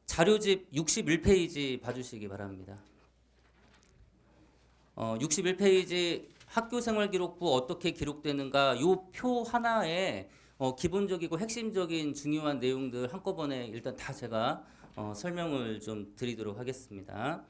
자료집 61페이지 봐주시기 바랍니다. 61페이지 학교생활기록부 어떻게 기록되는가 요 표 하나에 기본적이고 핵심적인 중요한 내용들 한꺼번에 일단 다 제가 설명을 좀 드리도록 하겠습니다.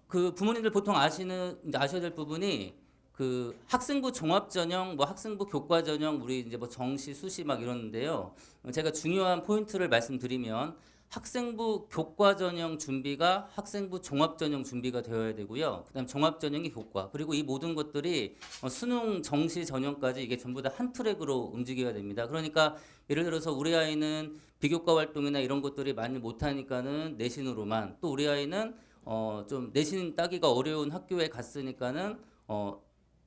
그 부모님들 보통 아셔야 될 부분이 그 학생부 종합전형, 뭐 학생부 교과전형, 우리 이제 뭐 정시, 수시 막 이러는데요. 제가 중요한 포인트를 말씀드리면 학생부 교과전형 준비가 학생부 종합전형 준비가 되어야 되고요. 그다음 종합전형이 교과. 그리고 이 모든 것들이 수능 정시 전형까지 이게 전부 다 한 트랙으로 움직여야 됩니다. 그러니까 예를 들어서 우리 아이는 비교과 활동이나 이런 것들이 많이 못하니까는 내신으로만, 또 우리 아이는 좀 내신 따기가 어려운 학교에 갔으니까는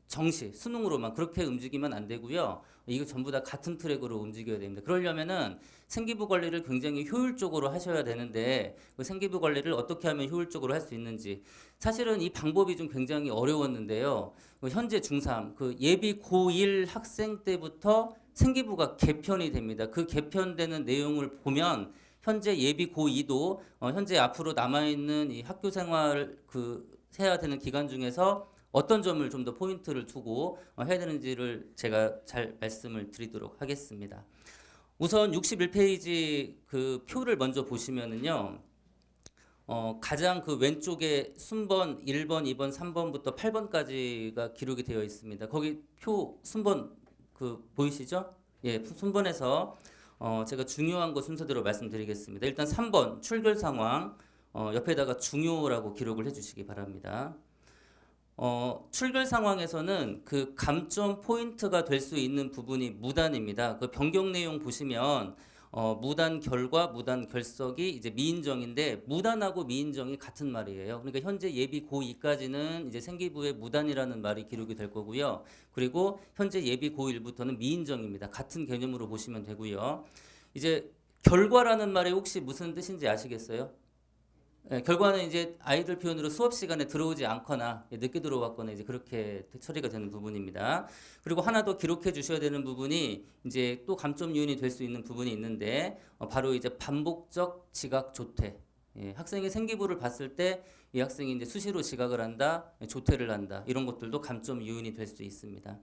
정시, 수능으로만 그렇게 움직이면 안 되고요. 이거 전부 다 같은 트랙으로 움직여야 됩니다. 그러려면은 생기부 관리를 굉장히 효율적으로 하셔야 되는데 그 생기부 관리를 어떻게 하면 효율적으로 할 수 있는지, 사실은 이 방법이 좀 굉장히 어려웠는데요. 현재 중3 그 예비 고1 학생 때부터 생기부가 개편이 됩니다. 그 개편되는 내용을 보면 현재 예비 고2도 현재 앞으로 남아있는 이 학교 생활 해야 되는 기간 중에서 어떤 점을 좀 더 포인트를 두고 해야 되는지를 제가 잘 말씀을 드리도록 하겠습니다. 우선 61페이지 그 표를 먼저 보시면은요. 가장 그 왼쪽에 순번 1번, 2번, 3번부터 8번까지가 기록이 되어 있습니다. 거기 표 순번 그 보이시죠? 예, 순번에서 제가 중요한 거 순서대로 말씀드리겠습니다. 일단 3번 출결 상황 옆에다가 중요라고 기록을 해주시기 바랍니다. 출결 상황에서는 그 감점 포인트가 될 수 있는 부분이 무단입니다. 그 변경 내용 보시면 무단 결과, 무단 결석이 이제 미인정인데 무단하고 미인정이 같은 말이에요. 그러니까 현재 예비 고2까지는 이제 생기부에 무단이라는 말이 기록이 될 거고요. 그리고 현재 예비 고1부터는 미인정입니다. 같은 개념으로 보시면 되고요. 이제 결과라는 말이 혹시 무슨 뜻인지 아시겠어요? 예, 결과는 이제 아이들 표현으로 수업 시간에 들어오지 않거나 늦게 들어왔거나 이제 그렇게 처리가 되는 부분입니다. 그리고 하나 더 기록해 주셔야 되는 부분이 이제 또 감점 요인이 될 수 있는 부분이 있는데 바로 이제 반복적 지각 조퇴. 예, 학생의 생기부를 봤을 때 이 학생이 이제 수시로 지각을 한다, 조퇴를 한다, 이런 것들도 감점 요인이 될 수 있습니다.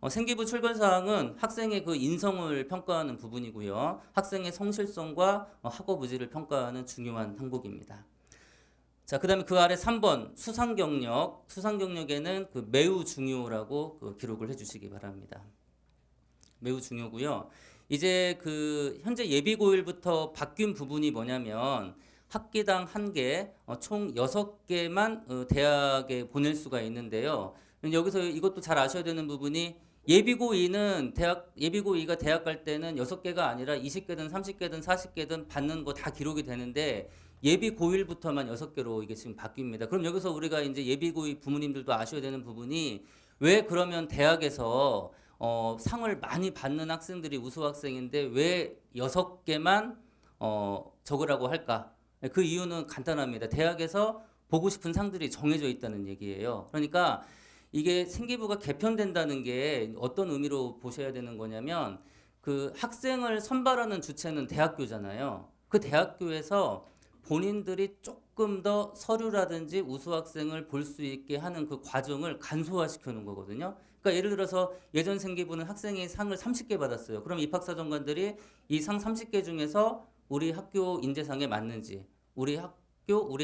생기부 출결 사항은 학생의 그 인성을 평가하는 부분이고요. 학생의 성실성과 학업 의지를 평가하는 중요한 항목입니다. 자, 그다음에 그 아래 3번 수상 경력. 수상 경력에는 그 매우 중요라고 그 기록을 해 주시기 바랍니다. 매우 중요고요. 이제 그 현재 예비 고1부터 바뀐 부분이 뭐냐면 학기당 1개, 총 6개만 대학에 보낼 수가 있는데요. 여기서 이것도 잘 아셔야 되는 부분이 예비고2가 대학 갈 때는 6개가 아니라 20개든 30개든 40개든 받는 거 다 기록이 되는데 예비 고1부터만 6개로 이게 지금 바뀝니다. 그럼 여기서 우리가 이제 예비 고2 부모님들도 아셔야 되는 부분이 왜 그러면 대학에서 상을 많이 받는 학생들이 우수 학생인데 왜 6개만 적으라고 할까? 그 이유는 간단합니다. 대학에서 보고 싶은 상들이 정해져 있다는 얘기예요. 그러니까 이게 생기부가 개편된다는 게 어떤 의미로 보셔야 되는 거냐면 그 학생을 선발하는 주체는 대학교잖아요. 그 대학교에서 본인들이 조금 더 서류라든지 우수 학생을 볼 수 있게 하는 그 과정을 간소화시켜 놓은 거거든요. 그러니까 예를 들어서 예전 생기부는 학생이 상을 30개 받았어요. 그럼 입학사정관들이 이 상 30개 중에서 우리 학교 인재상에 맞는지, 우리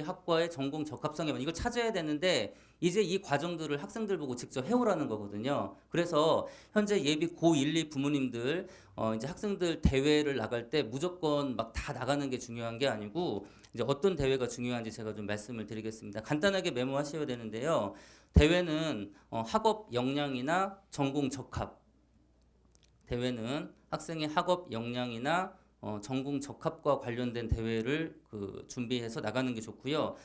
학과의 전공 적합성에 맞는지 이걸 찾아야 되는데 이제 이 과정들을 학생들 보고 직접 해오라는 거거든요. 그래서 현재 예비 고1, 2 부모님들 이제 학생들 대회를 나갈 때 무조건 막 다 나가는 게 중요한 게 아니고 이제 어떤 대회가 중요한지 제가 좀 말씀을 드리겠습니다. 간단하게 메모하셔야 되는데요. 대회는 학업 역량이나 전공 적합. 대회는 학생의 학업 역량이나 전공 적합과 관련된 대회를 준비해서 나가는 게 좋고요.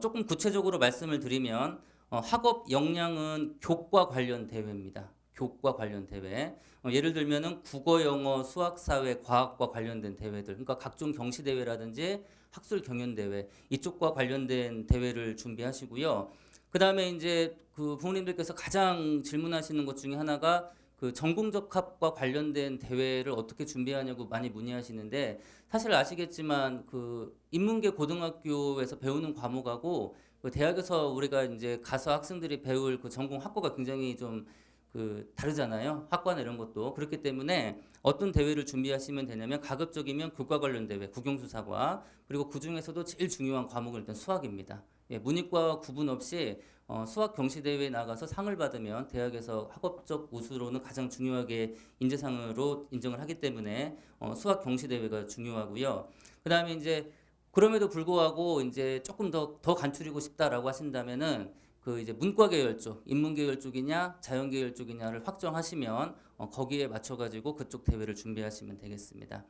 조금 구체적으로 말씀을 드리면 학업 역량은 교과 관련 대회입니다. 교과 관련 대회. 예를 들면은 국어, 영어, 수학, 사회, 과학과 관련된 대회들. 그러니까 각종 경시 대회라든지 학술 경연 대회 이쪽과 관련된 대회를 준비하시고요. 그다음에 이제 그 부모님들께서 가장 질문하시는 것 중에 하나가 그 전공적합과 관련된 대회를 어떻게 준비하냐고 많이 문의하시는데 사실 아시겠지만 그 인문계 고등학교에서 배우는 과목하고 그 대학에서 우리가 이제 가서 학생들이 배울 그 전공 학과가 굉장히 좀 그 다르잖아요. 학과나 이런 것도. 그렇기 때문에 어떤 대회를 준비하시면 되냐면 가급적이면 교과 관련 대회, 국영수사과 그리고 그 중에서도 제일 중요한 과목은 일단 수학입니다. 예, 문이과 구분 없이 수학 경시 대회에 나가서 상을 받으면 대학에서 학업적 우수로는 가장 중요하게 인재상으로 인정을 하기 때문에 수학 경시 대회가 중요하고요. 그다음에 이제 그럼에도 불구하고 이제 조금 더 간추리고 싶다라고 하신다면은 그 이제 문과 계열 쪽, 인문 계열 쪽이냐, 자연 계열 쪽이냐를 확정하시면 거기에 맞춰 가지고 그쪽 대회를 준비하시면 되겠습니다.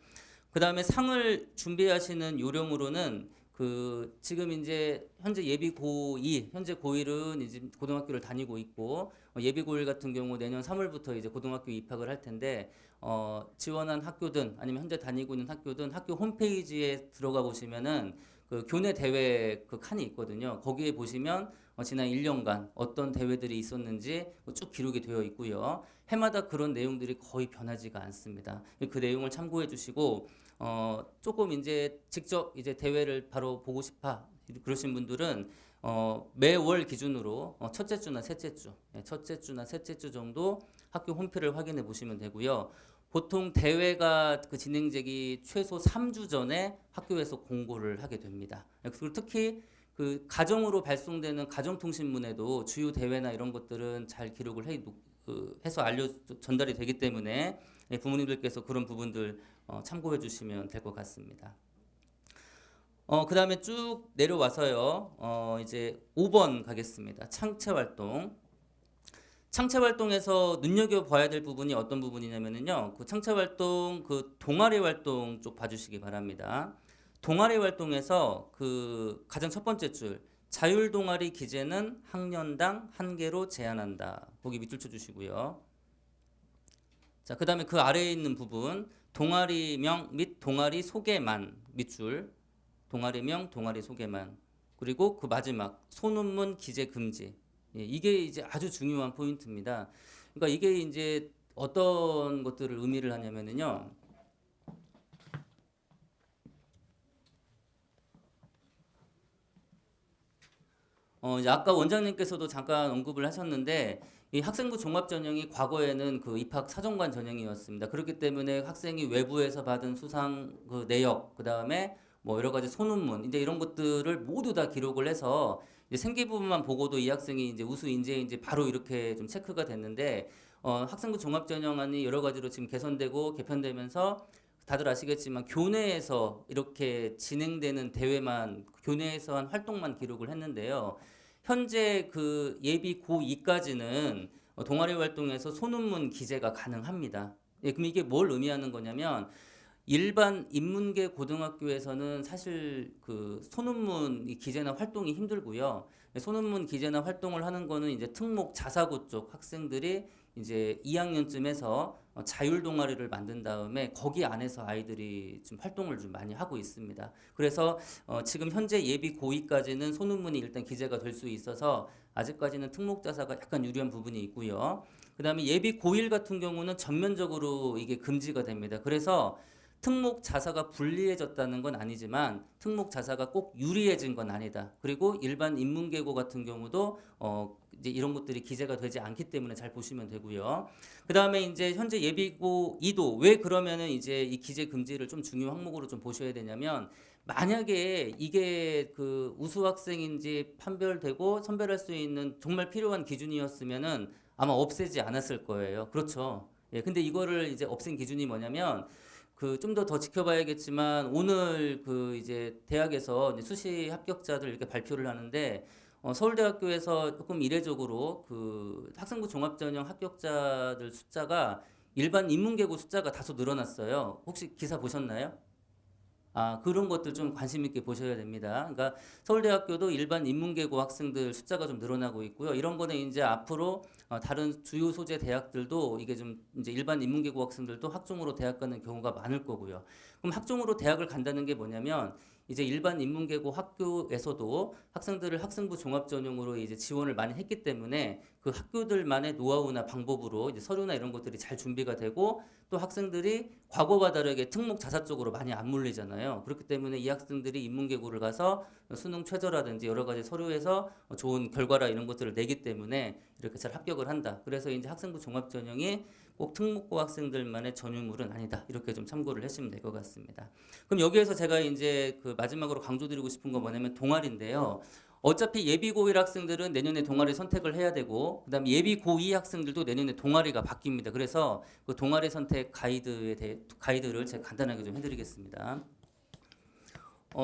그다음에 상을 준비하시는 요령으로는 그 지금 이제 현재 예비 고2, 현재 고1은 이제 고등학교를 다니고 있고 예비 고1 같은 경우 내년 3월부터 이제 고등학교 입학을 할 텐데 지원한 학교든 아니면 현재 다니고 있는 학교든 학교 홈페이지에 들어가 보시면은 그 교내 대회 그 칸이 있거든요. 거기에 보시면 지난 1년간 어떤 대회들이 있었는지 쭉 기록이 되어 있고요. 해마다 그런 내용들이 거의 변하지가 않습니다. 그 내용을 참고해 주시고 조금 이제 직접 이제 대회를 바로 보고 싶어 그러신 분들은 매월 기준으로 첫째 주나 셋째 주, 첫째 주나 셋째 주 정도 학교 홈페이지를 확인해 보시면 되고요. 보통 대회가 그 진행되기 최소 3주 전에 학교에서 공고를 하게 됩니다. 그리고 특히 그 가정으로 발송되는 가정통신문에도 주요 대회나 이런 것들은 잘 기록을 해서 전달이 되기 때문에 부모님들께서 그런 부분들 참고해 주시면 될 것 같습니다. 그 다음에 쭉 내려와서요. 이제 5번 가겠습니다. 창체 활동. 창체 활동에서 눈여겨봐야 될 부분이 어떤 부분이냐면요. 그 창체 활동, 그 동아리 활동 쪽 봐주시기 바랍니다. 동아리 활동에서 그 가장 첫 번째 줄, 자율 동아리 기재는 학년당 1개로 제한한다. 거기 밑줄 쳐주시고요. 자, 그 다음에 그 아래에 있는 부분, 동아리명 및 동아리 소개만 밑줄, 동아리명, 동아리 소개만. 그리고 그 마지막, 소논문 기재 금지. 예, 이게 이제 아주 중요한 포인트입니다. 그러니까 이게 이제 어떤 것들을 의미를 하냐면요. 이제 아까 원장님께서도 잠깐 언급을 하셨는데 이 학생부 종합 전형이 과거에는 그 입학 사정관 전형이었습니다. 그렇기 때문에 학생이 외부에서 받은 수상 그 내역, 그 다음에 뭐 여러 가지 소논문, 이제 이런 것들을 모두 다 기록을 해서 이제 생기 부분만 보고도 이 학생이 이제 우수 인재인지 바로 이렇게 좀 체크가 됐는데 학생부 종합 전형안이 여러 가지로 지금 개선되고 개편되면서 다들 아시겠지만 교내에서 이렇게 진행되는 대회만 교내에서 한 활동만 기록을 했는데요. 현재 그 예비 고2까지는 동아리 활동에서 소논문 기재가 가능합니다. 예, 그럼 이게 뭘 의미하는 거냐면 일반 인문계 고등학교에서는 사실 그 소논문 기재나 활동이 힘들고요. 소논문 기재나 활동을 하는 거는 이제 특목 자사고 쪽 학생들이 이제 2학년쯤에서 자율 동아리를 만든 다음에 거기 안에서 아이들이 좀 활동을 좀 많이 하고 있습니다. 그래서 지금 현재 예비 고2까지는 소논문이 일단 기재가 될 수 있어서 아직까지는 특목 자사가 약간 유리한 부분이 있고요. 그다음에 예비 고1 같은 경우는 전면적으로 이게 금지가 됩니다. 그래서 특목 자사가 불리해졌다는 건 아니지만 특목 자사가 꼭 유리해진 건 아니다. 그리고 일반 인문계고 같은 경우도 이제 이런 것들이 기재가 되지 않기 때문에 잘 보시면 되고요. 그 다음에 이제 현재 예비고 2도 왜 그러면은 이제 이 기재 금지를 좀 중요 항목으로 좀 보셔야 되냐면 만약에 이게 그 우수 학생인지 판별되고 선별할 수 있는 정말 필요한 기준이었으면은 아마 없애지 않았을 거예요. 그렇죠. 예, 근데 이거를 이제 없앤 기준이 뭐냐면 그 좀 더 지켜봐야겠지만 오늘 그 이제 대학에서 이제 수시 합격자들 이렇게 발표를 하는데 서울대학교에서 조금 이례적으로 그 학생부 종합전형 합격자들 숫자가 일반 인문계고 숫자가 다소 늘어났어요. 혹시 기사 보셨나요? 아, 그런 것들 좀 관심 있게 보셔야 됩니다. 그러니까 서울대학교도 일반 인문계고 학생들 숫자가 좀 늘어나고 있고요. 이런 거는 이제 앞으로 다른 주요 소재 대학들도 이게 좀 이제 일반 인문계고 학생들도 학종으로 대학 가는 경우가 많을 거고요. 그럼 학종으로 대학을 간다는 게 뭐냐면 이제 일반 인문계고 학교에서도 학생들을 학생부 종합 전형으로 이제 지원을 많이 했기 때문에 그 학교들만의 노하우나 방법으로 이제 서류나 이런 것들이 잘 준비가 되고 또 학생들이 과거와 다르게 특목 자사 쪽으로 많이 안 몰리잖아요. 그렇기 때문에 이 학생들이 인문계고를 가서 수능 최저라든지 여러 가지 서류에서 좋은 결과라 이런 것들을 내기 때문에 이렇게 잘 합격을 한다. 그래서 이제 학생부 종합 전형이 꼭 특목고 학생들만의 전유물은 아니다. 이렇게 좀 참고를 하시면 될 것 같습니다. 그럼 여기에서 제가 이제 그 마지막으로 강조드리고 싶은 건 뭐냐면 동아리인데요. 어차피 예비 고1 학생들은 내년에 동아리 선택을 해야 되고 그다음에 예비 고2 학생들도 내년에 동아리가 바뀝니다. 그래서 그 동아리 선택 가이드를 제가 간단하게 좀 해드리겠습니다.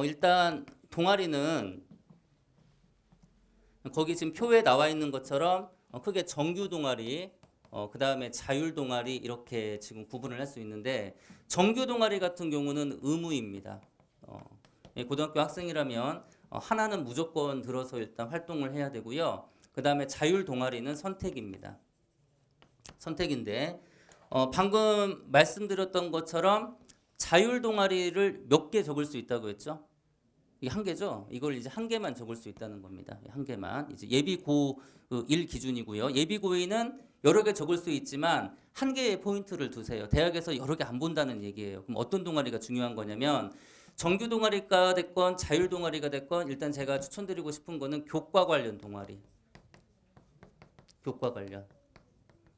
일단 동아리는 거기 지금 표에 나와 있는 것처럼 크게 정규 동아리, 그 다음에 자율 동아리 이렇게 지금 구분을 할 수 있는데 정규 동아리 같은 경우는 의무입니다. 고등학교 학생이라면 하나는 무조건 들어서 일단 활동을 해야 되고요. 그 다음에 자율 동아리는 선택입니다. 선택인데 방금 말씀드렸던 것처럼 자율 동아리를 몇 개 적을 수 있다고 했죠? 이게 한 개죠. 이걸 이제 한 개만 적을 수 있다는 겁니다. 한 개만. 이제 예비 고1 기준이고요. 예비 고2는 여러 개 적을 수 있지만 한 개의 포인트를 두세요. 대학에서 여러 개 안 본다는 얘기예요. 그럼 어떤 동아리가 중요한 거냐면 정규 동아리가 됐건 자율 동아리가 됐건 일단 제가 추천드리고 싶은 거는 교과 관련 동아리. 교과 관련.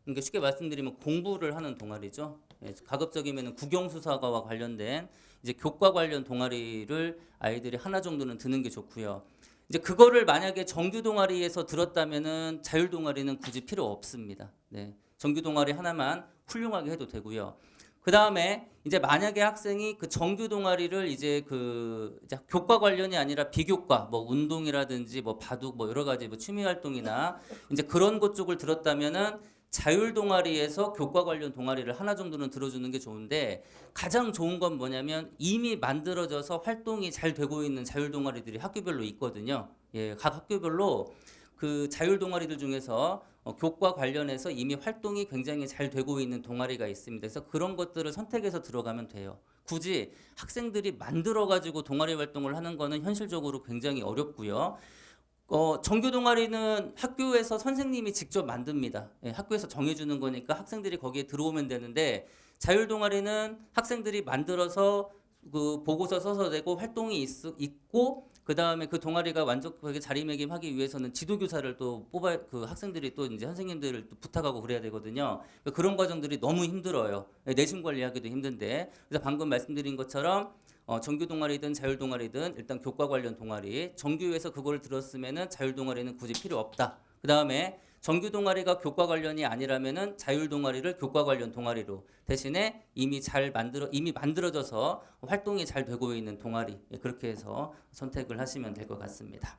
그러니까 쉽게 말씀드리면 공부를 하는 동아리죠. 가급적이면 국영수사과와 관련된 이제 교과 관련 동아리를 아이들이 하나 정도는 드는 게 좋고요. 이제 그거를 만약에 정규 동아리에서 들었다면은 자율 동아리는 굳이 필요 없습니다. 네. 정규 동아리 하나만 훌륭하게 해도 되고요. 그 다음에 이제 만약에 학생이 그 정규 동아리를 이제 이제 교과 관련이 아니라 비교과, 뭐 운동이라든지 뭐 바둑, 뭐 여러 가지 뭐 취미 활동이나 이제 그런 것 쪽을 들었다면은 자율 동아리에서 교과 관련 동아리를 하나 정도는 들어주는 게 좋은데 가장 좋은 건 뭐냐면 이미 만들어져서 활동이 잘 되고 있는 자율 동아리들이 학교별로 있거든요. 예, 각 학교별로 그 자율 동아리들 중에서 교과 관련해서 이미 활동이 굉장히 잘 되고 있는 동아리가 있습니다. 그래서 그런 것들을 선택해서 들어가면 돼요. 굳이 학생들이 만들어 가지고 동아리 활동을 하는 거는 현실적으로 굉장히 어렵고요. 정규 동아리는 학교에서 선생님이 직접 만듭니다. 예, 학교에서 정해주는 거니까 학생들이 거기에 들어오면 되는데 자율 동아리는 학생들이 만들어서 그 보고서 써서 내고 활동이 있고 그 다음에 그 동아리가 완벽하게 자리매김하기 위해서는 지도교사를 또 그 학생들이 또 이제 선생님들을 또 부탁하고 그래야 되거든요. 그런 과정들이 너무 힘들어요. 내신 관리하기도 힘든데 그래서 방금 말씀드린 것처럼 정규 동아리든 자율 동아리든 일단 교과 관련 동아리 정규에서 그걸 들었으면은 자율 동아리는 굳이 필요 없다. 그 다음에 정규 동아리가 교과 관련이 아니라면은 자율 동아리를 교과 관련 동아리로 대신에 이미 만들어져서 활동이 잘 되고 있는 동아리 그렇게 해서 선택을 하시면 될 것 같습니다.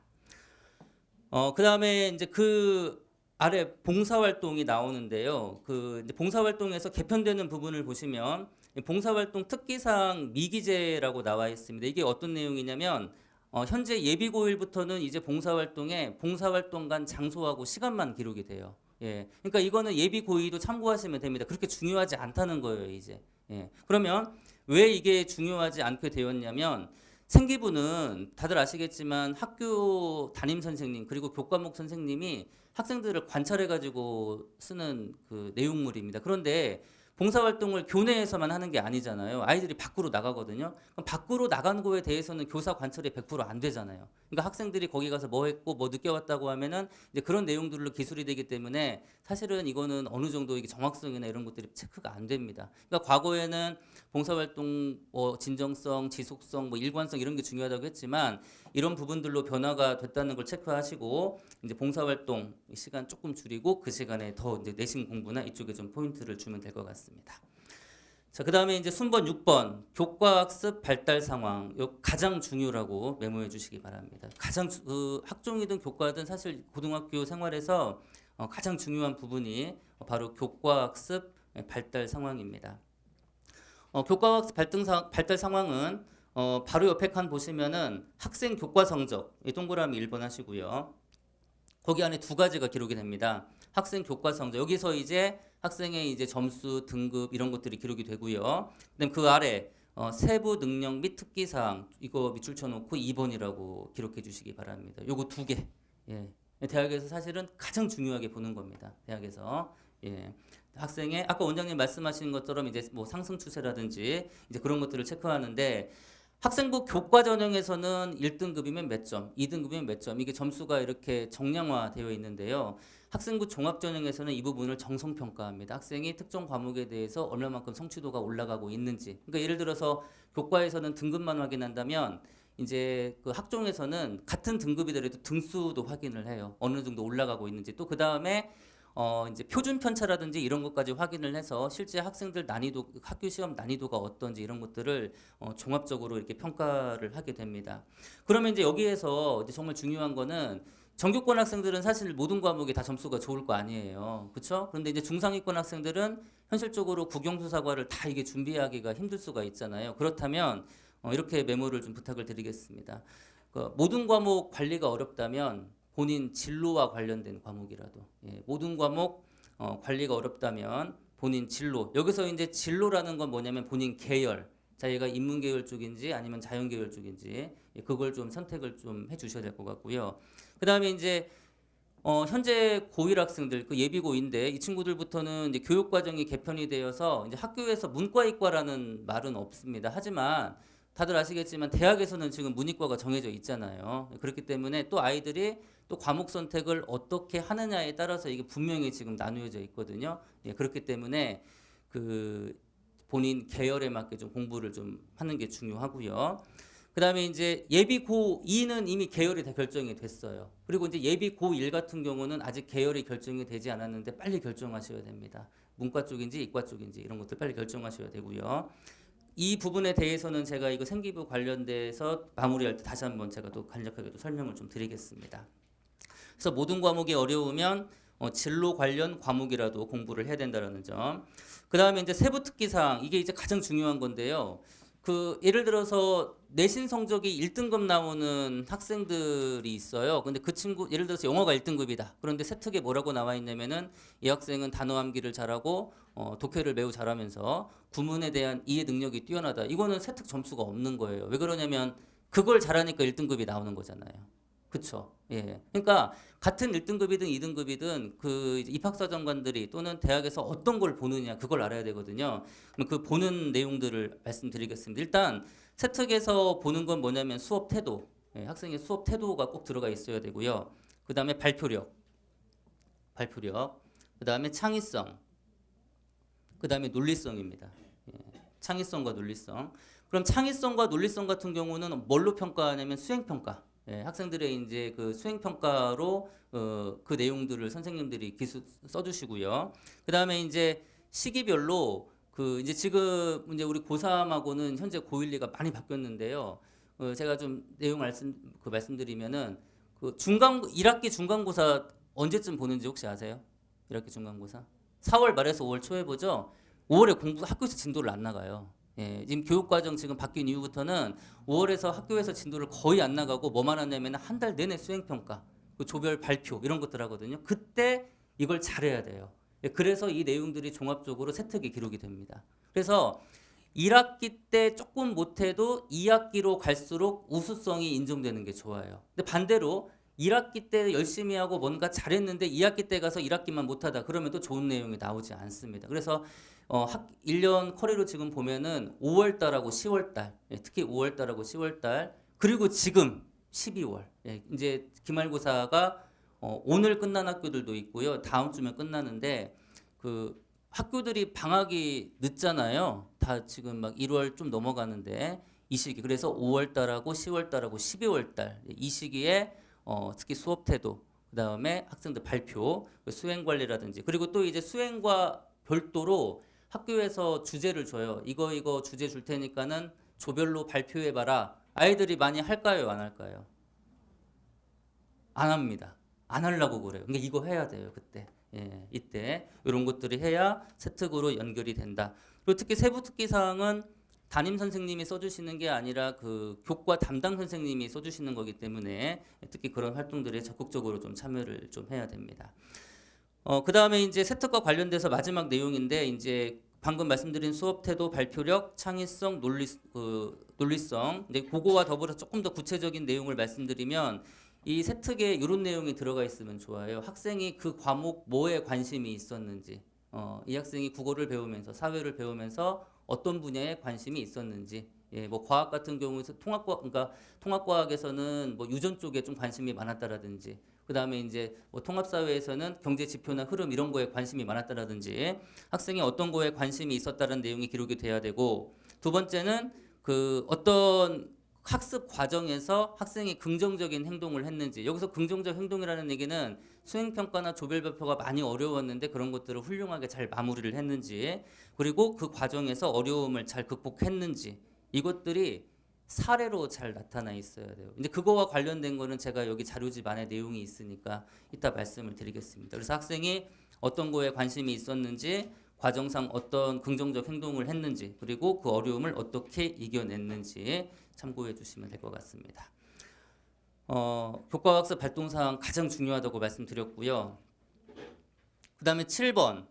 그 다음에 이제 그 아래 봉사활동이 나오는데요. 그 이제 봉사활동에서 개편되는 부분을 보시면 봉사활동 특기사항 미기재라고 나와 있습니다. 이게 어떤 내용이냐면 현재 예비 고1부터는 이제 봉사활동 간 장소하고 시간만 기록이 돼요. 예. 그러니까 이거는 예비 고2도 참고하시면 됩니다. 그렇게 중요하지 않다는 거예요, 이제. 예. 그러면 왜 이게 중요하지 않게 되었냐면 생기부는 다들 아시겠지만 학교 담임 선생님 그리고 교과목 선생님이 학생들을 관찰해 가지고 쓰는 그 내용물입니다. 그런데 봉사활동을 교내에서만 하는 게 아니잖아요. 아이들이 밖으로 나가거든요. 그럼 밖으로 나간 거에 대해서는 교사 관찰이 100% 안 되잖아요. 그러니까 학생들이 거기 가서 뭐 했고 뭐 늦게 왔다고 하면은 이제 그런 내용들로 기술이 되기 때문에 사실은 이거는 어느 정도 이게 정확성이나 이런 것들이 체크가 안 됩니다. 그러니까 과거에는 봉사활동 진정성, 지속성, 일관성 이런 게 중요하다고 했지만 이런 부분들로 변화가 됐다는 걸 체크하시고 이제 봉사활동 시간 조금 줄이고 그 시간에 더 이제 내신 공부나 이쪽에 좀 포인트를 주면 될 것 같습니다. 자, 그다음에 이제 순번 6번 교과학습 발달 상황 요 가장 중요라고 메모해 주시기 바랍니다. 가장 학종이든 교과든 사실 고등학교 생활에서 가장 중요한 부분이 바로 교과학습 발달 상황입니다. 교과학습 발달 상황은 바로 옆에 칸 보시면은 학생 교과 성적 이 동그라미 1번 하시고요. 거기 안에 두 가지가 기록이 됩니다. 학생 교과 성적 여기서 이제 학생의 이제 점수, 등급 이런 것들이 기록이 되고요. 그다음 그 아래 세부 능력 및 특기사항 이거 밑줄 쳐놓고 2번이라고 기록해 주시기 바랍니다. 요거 두 개. 예. 대학에서 사실은 가장 중요하게 보는 겁니다. 대학에서. 예. 학생의 아까 원장님 말씀하신 것처럼 이제 뭐 상승 추세라든지 이제 그런 것들을 체크하는데 학생부 교과 전형에서는 1등급이면 몇 점, 2등급이면 몇 점 이게 점수가 이렇게 정량화되어 있는데요. 학생부 종합 전형에서는 이 부분을 정성 평가합니다. 학생이 특정 과목에 대해서 얼마만큼 성취도가 올라가고 있는지. 그러니까 예를 들어서 교과에서는 등급만 확인한다면 이제 그 학종에서는 같은 등급이더라도 등수도 확인을 해요. 어느 정도 올라가고 있는지. 또 그 다음에 이제 표준 편차라든지 이런 것까지 확인을 해서 실제 학생들 난이도, 학교 시험 난이도가 어떤지 이런 것들을 종합적으로 이렇게 평가를 하게 됩니다. 그러면 이제 여기에서 이제 정말 중요한 거는 정규권 학생들은 사실 모든 과목이 다 점수가 좋을 거 아니에요. 그렇죠? 그런데 이제 중상위권 학생들은 현실적으로 국영수사과를 다 이게 준비하기가 힘들 수가 있잖아요. 그렇다면 이렇게 메모를 좀 부탁을 드리겠습니다. 모든 과목 관리가 어렵다면 본인 진로와 관련된 과목이라도 모든 과목 관리가 어렵다면 본인 진로 여기서 이제 진로라는 건 뭐냐면 본인 계열 자기가 인문계열 쪽인지 아니면 자연계열 쪽인지 그걸 좀 선택을 좀 해주셔야 될 것 같고요. 그 다음에 이제 현재 고1 학생들 그 예비고인데 이 친구들부터는 이제 교육과정이 개편이 되어서 이제 학교에서 문과이과라는 말은 없습니다. 하지만 다들 아시겠지만 대학에서는 지금 문이과가 정해져 있잖아요. 그렇기 때문에 또 아이들이 또 과목 선택을 어떻게 하느냐에 따라서 이게 분명히 지금 나누어져 있거든요. 그렇기 때문에 그 본인 계열에 맞게 좀 공부를 좀 하는 게 중요하고요. 그 다음에 이제 예비 고2는 이미 계열이 다 결정이 됐어요. 그리고 이제 예비 고1 같은 경우는 아직 계열이 결정이 되지 않았는데 빨리 결정하셔야 됩니다. 문과 쪽인지 이과 쪽인지 이런 것들 빨리 결정하셔야 되고요. 이 부분에 대해서는 제가 이거 생기부 관련돼서 마무리할 때 다시 한번 제가 또 간략하게 또 설명을 좀 드리겠습니다. 그래서 모든 과목이 어려우면 진로 관련 과목이라도 공부를 해야 된다는 점. 그 다음에 이제 세부 특기사항 이게 이제 가장 중요한 건데요. 그 예를 들어서 내신 성적이 1등급 나오는 학생들이 있어요. 근데 그 친구 예를 들어서 영어가 1등급이다. 그런데 세특에 뭐라고 나와 있냐면은 이 학생은 단어 암기를 잘하고 독해를 매우 잘하면서 구문에 대한 이해 능력이 뛰어나다. 이거는 세특 점수가 없는 거예요. 왜 그러냐면 그걸 잘하니까 1등급이 나오는 거잖아요. 그렇죠. 예. 그러니까 같은 1등급이든 2등급이든 그 입학사정관들이 또는 대학에서 어떤 걸 보느냐 그걸 알아야 되거든요. 그럼 그 보는 내용들을 말씀드리겠습니다. 일단 세특에서 보는 건 뭐냐면 수업 태도. 예, 학생의 수업 태도가 꼭 들어가 있어야 되고요. 그 다음에 발표력. 그 다음에 창의성. 그 다음에 논리성입니다. 예, 창의성과 논리성. 그럼 창의성과 논리성 같은 경우는 뭘로 평가하냐면 수행평가. 예, 학생들의 이제 그 수행평가로 그 내용들을 선생님들이 기수 써주시고요. 그 다음에 이제 시기별로 그 이제 지금 이제 우리 고3하고는 현재 고1, 2가 많이 바뀌었는데요. 제가 좀 내용 말씀드리면은 그 1학기 중간고사 언제쯤 보는지 혹시 아세요? 1학기 중간고사? 4월 말에서 5월 초에 보죠. 5월에 학교에서 진도를 안 나가요. 예, 지금 교육과정 지금 바뀐 이후부터는 5월에서 학교에서 진도를 거의 안 나가고 뭐만 하냐면 한 달 내내 수행평가, 그 조별 발표 이런 것들 하거든요. 그때 이걸 잘해야 돼요. 예, 그래서 이 내용들이 종합적으로 세특에 기록이 됩니다. 그래서 1학기 때 조금 못해도 2학기로 갈수록 우수성이 인정되는 게 좋아요. 근데 반대로 1학기 때 열심히 하고 뭔가 잘했는데 2학기 때 가서 1학기만 못하다 그러면 또 좋은 내용이 나오지 않습니다. 그래서 1년 커리로 지금 보면은 5월달하고 10월달, 특히 5월달하고 10월달, 그리고 지금 12월, 이제 기말고사가 오늘 끝난 학교들도 있고요. 다음 주면 끝나는데 그 학교들이 방학이 늦잖아요. 다 지금 막 1월 좀 넘어가는데 이 시기 그래서 5월달하고 10월달하고 12월달 이 시기에 특히 수업 태도, 그 다음에 학생들 발표, 수행 관리라든지 그리고 또 이제 수행과 별도로 학교에서 주제를 줘요. 이거 주제 줄 테니까는 조별로 발표해봐라. 아이들이 많이 할까요? 안 할까요? 안 합니다. 안 하려고 그래요. 그러니까 이거 해야 돼요. 그때. 예, 이때 이런 것들이 해야 세특으로 연결이 된다. 그리고 특히 세부 특기 사항은 담임 선생님이 써주시는 게 아니라 그 교과 담당 선생님이 써주시는 거기 때문에 특히 그런 활동들에 적극적으로 좀 참여를 좀 해야 됩니다. 그 다음에 이제 세특과 관련돼서 마지막 내용인데 이제 방금 말씀드린 수업 태도, 발표력, 창의성, 논리성. 근데 그거와 더불어 조금 더 구체적인 내용을 말씀드리면 이 세특에 이런 내용이 들어가 있으면 좋아요. 학생이 그 과목 뭐에 관심이 있었는지, 이 학생이 국어를 배우면서 사회를 배우면서 어떤 분야에 관심이 있었는지. 예, 뭐 과학 같은 경우에서 그러니까 통합과학에서는 뭐 유전 쪽에 좀 관심이 많았다라든지, 그 다음에 이제 뭐 통합사회에서는 경제 지표나 흐름 이런 거에 관심이 많았다라든지, 학생이 어떤 거에 관심이 있었다는 내용이 기록이 돼야 되고, 두 번째는 그 어떤 학습 과정에서 학생이 긍정적인 행동을 했는지. 여기서 긍정적 행동이라는 얘기는 수행평가나 조별발표가 많이 어려웠는데 그런 것들을 훌륭하게 잘 마무리를 했는지, 그리고 그 과정에서 어려움을 잘 극복했는지, 이것들이 사례로 잘 나타나 있어야 돼요. 근데 그거와 관련된 거는 제가 여기 자료집 안에 내용이 있으니까 이따 말씀을 드리겠습니다. 그래서 학생이 어떤 거에 관심이 있었는지, 과정상 어떤 긍정적 행동을 했는지, 그리고 그 어려움을 어떻게 이겨냈는지 참고해 주시면 될 것 같습니다. 교과학습 발동사항 가장 중요하다고 말씀드렸고요. 그 다음에 7번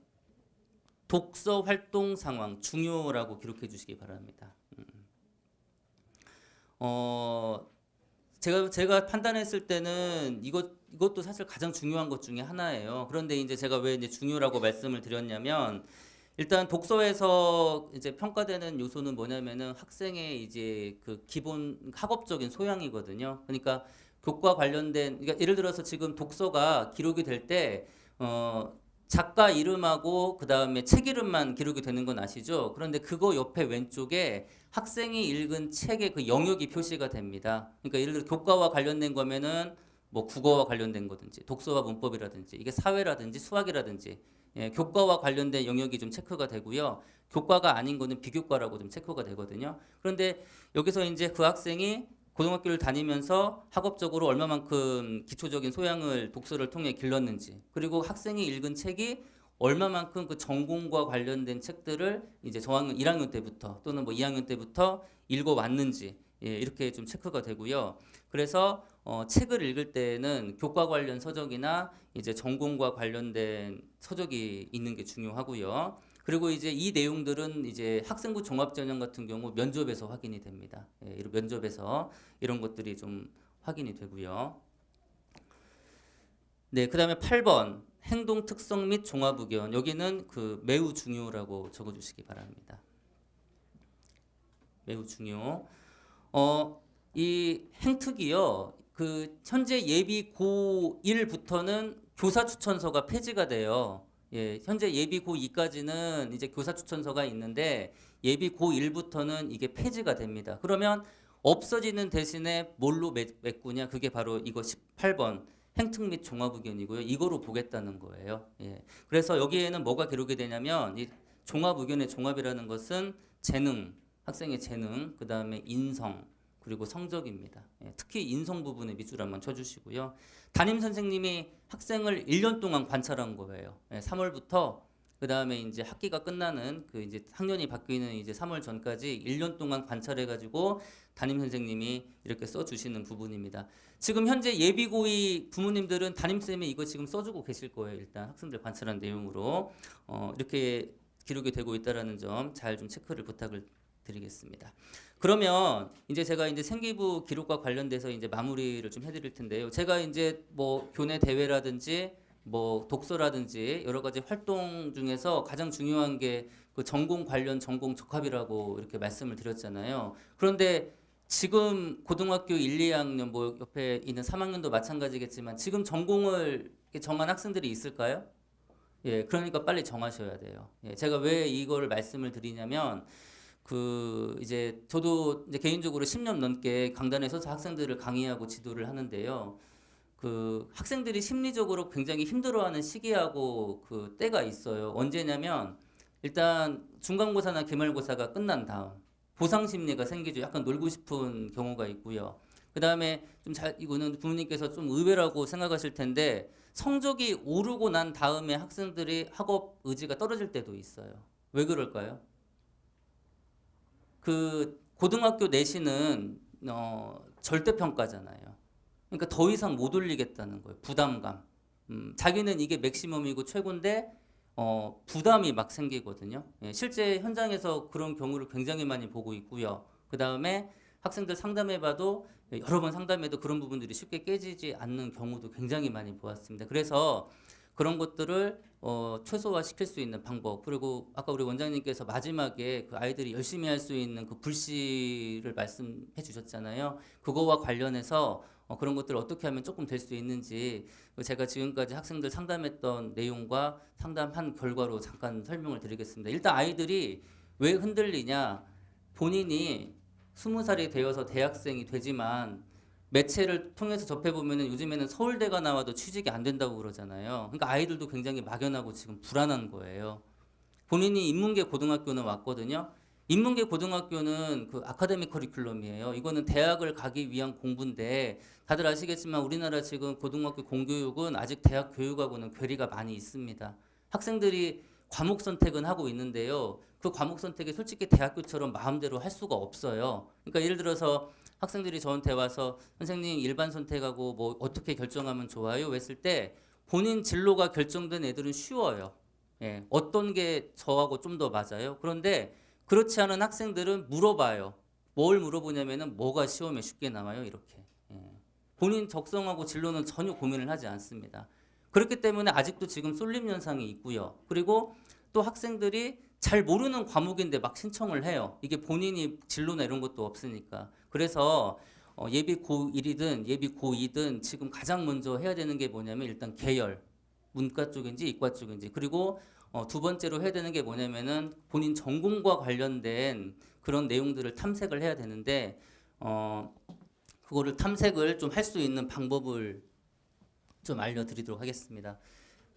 독서 활동 상황 중요라고 기록해 주시기 바랍니다. 제가 판단했을 때는 이것도 사실 가장 중요한 것 중에 하나예요. 그런데 이제 제가 왜 이제 중요라고 말씀을 드렸냐면, 일단 독서에서 이제 평가되는 요소는 뭐냐면은 학생의 이제 그 기본 학업적인 소양이거든요. 그러니까 교과 관련된, 그러니까 예를 들어서 지금 독서가 기록이 될 때 작가 이름하고 그 다음에 책 이름만 기록이 되는 건 아시죠? 그런데 그거 옆에 왼쪽에 학생이 읽은 책의 그 영역이 표시가 됩니다. 그러니까 예를 들어 교과와 관련된 거면은 뭐 국어와 관련된 거든지, 독서와 문법이라든지, 이게 사회라든지 수학이라든지, 예, 교과와 관련된 영역이 좀 체크가 되고요. 교과가 아닌 거는 비교과라고 좀 체크가 되거든요. 그런데 여기서 이제 그 학생이 고등학교를 다니면서 학업적으로 얼마만큼 기초적인 소양을 독서를 통해 길렀는지, 그리고 학생이 읽은 책이 얼마만큼 그 전공과 관련된 책들을 이제 저학년 1학년 때부터 또는 뭐 2학년 때부터 읽어왔는지, 예, 이렇게 좀 체크가 되고요. 그래서 책을 읽을 때는 교과 관련 서적이나 이제 전공과 관련된 서적이 있는 게 중요하고요. 그리고 이제 이 내용들은 이제 학생부 종합전형 같은 경우 면접에서 확인이 됩니다. 예, 이런 면접에서 이런 것들이 좀 확인이 되고요. 네, 그다음에 8번 행동 특성 및 종합 의견. 여기는 그 매우 중요라고 적어주시기 바랍니다. 매우 중요. 이 행특이요. 그 현재 예비 고1부터는 교사 추천서가 폐지가 돼요. 예, 현재 예비 고2까지는 이제 교사 추천서가 있는데 예비 고1부터는 이게 폐지가 됩니다. 그러면 없어지는 대신에 뭘로 메꾸냐? 그게 바로 이거 18번 행특 및 종합 의견이고요. 이거로 보겠다는 거예요. 예. 그래서 여기에는 뭐가 기록이 되냐면 이 종합 의견의 종합이라는 것은 재능, 학생의 재능, 그 다음에 인성, 그리고 성적입니다. 예, 특히 인성 부분에 밑줄 한번 쳐주시고요. 담임 선생님이 학생을 1년 동안 관찰한 거예요. 예, 3월부터 그 다음에 이제 학기가 끝나는 그 이제 학년이 바뀌는 이제 3월 전까지 1년 동안 관찰해가지고 담임 선생님이 이렇게 써주시는 부분입니다. 지금 현재 예비고이 부모님들은 담임쌤이 이거 지금 써주고 계실 거예요. 일단 학생들 관찰한 내용으로 이렇게 기록이 되고 있다라는 점 잘 좀 체크를 부탁을 드리겠습니다. 그러면 이제 제가 이제 생기부 기록과 관련돼서 이제 마무리를 좀 해드릴 텐데요. 제가 이제 뭐 교내 대회라든지 뭐 독서라든지 여러 가지 활동 중에서 가장 중요한 게 그 전공 관련 전공 적합이라고 이렇게 말씀을 드렸잖아요. 그런데 지금 고등학교 1, 2학년 뭐 옆에 있는 3학년도 마찬가지겠지만 지금 전공을 정한 학생들이 있을까요? 예, 그러니까 빨리 정하셔야 돼요. 예, 제가 왜 이거를 말씀을 드리냐면 그 이제 저도 이제 개인적으로 10년 넘게 강단에 서서 학생들을 강의하고 지도를 하는데요. 그 학생들이 심리적으로 굉장히 힘들어하는 시기하고 그 때가 있어요. 언제냐면 일단 중간고사나 기말고사가 끝난 다음 보상 심리가 생기죠. 약간 놀고 싶은 경우가 있고요. 그 다음에 이거는 부모님께서 좀 의외라고 생각하실 텐데 성적이 오르고 난 다음에 학생들이 학업 의지가 떨어질 때도 있어요. 왜 그럴까요? 그 고등학교 내신은 절대평가잖아요. 그러니까 더 이상 못 올리겠다는 거예요. 부담감. 자기는 이게 맥시멈이고 최고인데 부담이 막 생기거든요. 예, 실제 현장에서 그런 경우를 굉장히 많이 보고 있고요. 그 다음에 학생들 상담해봐도 여러 번 상담해도 그런 부분들이 쉽게 깨지지 않는 경우도 굉장히 많이 보았습니다. 그래서 그런 것들을 최소화시킬 수 있는 방법, 그리고 아까 우리 원장님께서 마지막에 그 아이들이 열심히 할 수 있는 그 불씨를 말씀해 주셨잖아요. 그거와 관련해서 그런 것들을 어떻게 하면 조금 될 수 있는지 제가 지금까지 학생들 상담했던 내용과 상담한 결과로 잠깐 설명을 드리겠습니다. 일단 아이들이 왜 흔들리냐, 본인이 20살이 되어서 대학생이 되지만 매체를 통해서 접해보면 요즘에는 서울대가 나와도 취직이 안 된다고 그러잖아요. 그러니까 아이들도 굉장히 막연하고 지금 불안한 거예요. 본인이 인문계 고등학교는 왔거든요. 인문계 고등학교는 그 아카데믹 커리큘럼이에요. 이거는 대학을 가기 위한 공부인데 다들 아시겠지만 우리나라 지금 고등학교 공교육은 아직 대학 교육하고는 괴리가 많이 있습니다. 학생들이 과목 선택은 하고 있는데요. 그 과목 선택이 솔직히 대학교처럼 마음대로 할 수가 없어요. 그러니까 예를 들어서 학생들이 저한테 와서 선생님 일반 선택하고 뭐 어떻게 결정하면 좋아요? 했을 때 본인 진로가 결정된 애들은 쉬워요. 예, 어떤 게 저하고 좀 더 맞아요? 그런데 그렇지 않은 학생들은 물어봐요. 뭘 물어보냐면은 뭐가 시험에 쉽게 나와요? 이렇게. 예. 본인 적성하고 진로는 전혀 고민을 하지 않습니다. 그렇기 때문에 아직도 지금 쏠림 현상이 있고요. 그리고 또 학생들이 잘 모르는 과목인데 막 신청을 해요. 이게 본인이 진로나 이런 것도 없으니까. 그래서 예비 고1이든 예비 고2든 지금 가장 먼저 해야 되는 게 뭐냐면 일단 계열, 문과 쪽인지 이과 쪽인지, 그리고 두 번째로 해야 되는 게 뭐냐면은 본인 전공과 관련된 그런 내용들을 탐색을 해야 되는데 그거를 탐색을 좀 할 수 있는 방법을 좀 알려드리도록 하겠습니다.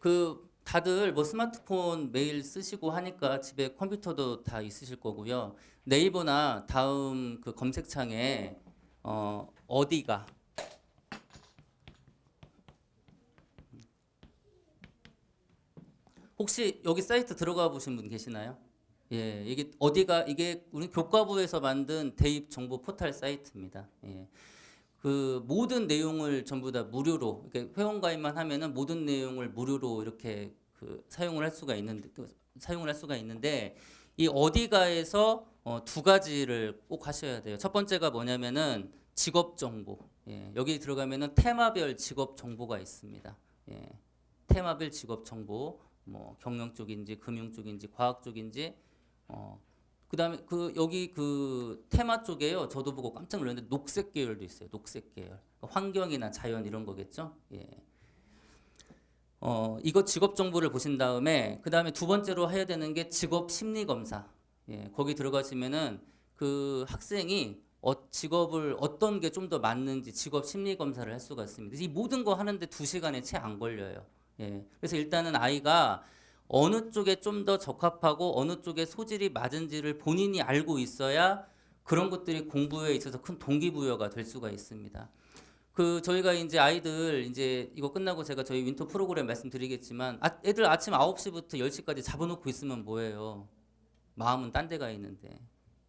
그 다들 뭐 스마트폰 매일 쓰시고 하니까 집에 컴퓨터도 다 있으실 거고요. 네이버나 다음 그 검색창에 어디가 혹시 여기 사이트 들어가 보신 분 계시나요? 예, 이게 어디가 이게 우리 교과부에서 만든 대입 정보 포털 사이트입니다. 예. 그 모든 내용을 전부 다 무료로 이렇게 회원 가입만 하면은 모든 내용을 무료로 이렇게 그 사용을 할 수가 있는데 이 어디가에서 두 가지를 꼭 하셔야 돼요. 첫 번째가 뭐냐면은 직업 정보. 예, 여기 들어가면은 테마별 직업 정보가 있습니다. 예, 테마별 직업 정보, 뭐 경영 쪽인지 금융 쪽인지 과학 쪽인지 그다음에 그 여기 그 테마 쪽에요. 저도 보고 깜짝 놀랐는데 녹색 계열도 있어요. 녹색 계열. 그러니까 환경이나 자연 이런 거겠죠. 예. 이거 직업 정보를 보신 다음에 그다음에 두 번째로 해야 되는 게 직업 심리 검사. 예. 거기 들어가시면은 그 학생이 직업을 어떤 게 좀 더 맞는지 직업 심리 검사를 할 수가 있습니다. 이 모든 거 하는데 2시간에 채 안 걸려요. 예. 그래서 일단은 아이가 어느 쪽에 좀 더 적합하고 어느 쪽에 소질이 맞은지를 본인이 알고 있어야 그런 것들이 공부에 있어서 큰 동기부여가 될 수가 있습니다. 그 저희가 이제 아이들 이제 이거 끝나고 제가 저희 윈터 프로그램 말씀드리겠지만 애들 아침 9시부터 10시까지 잡아놓고 있으면 뭐예요? 마음은 딴 데가 있는데.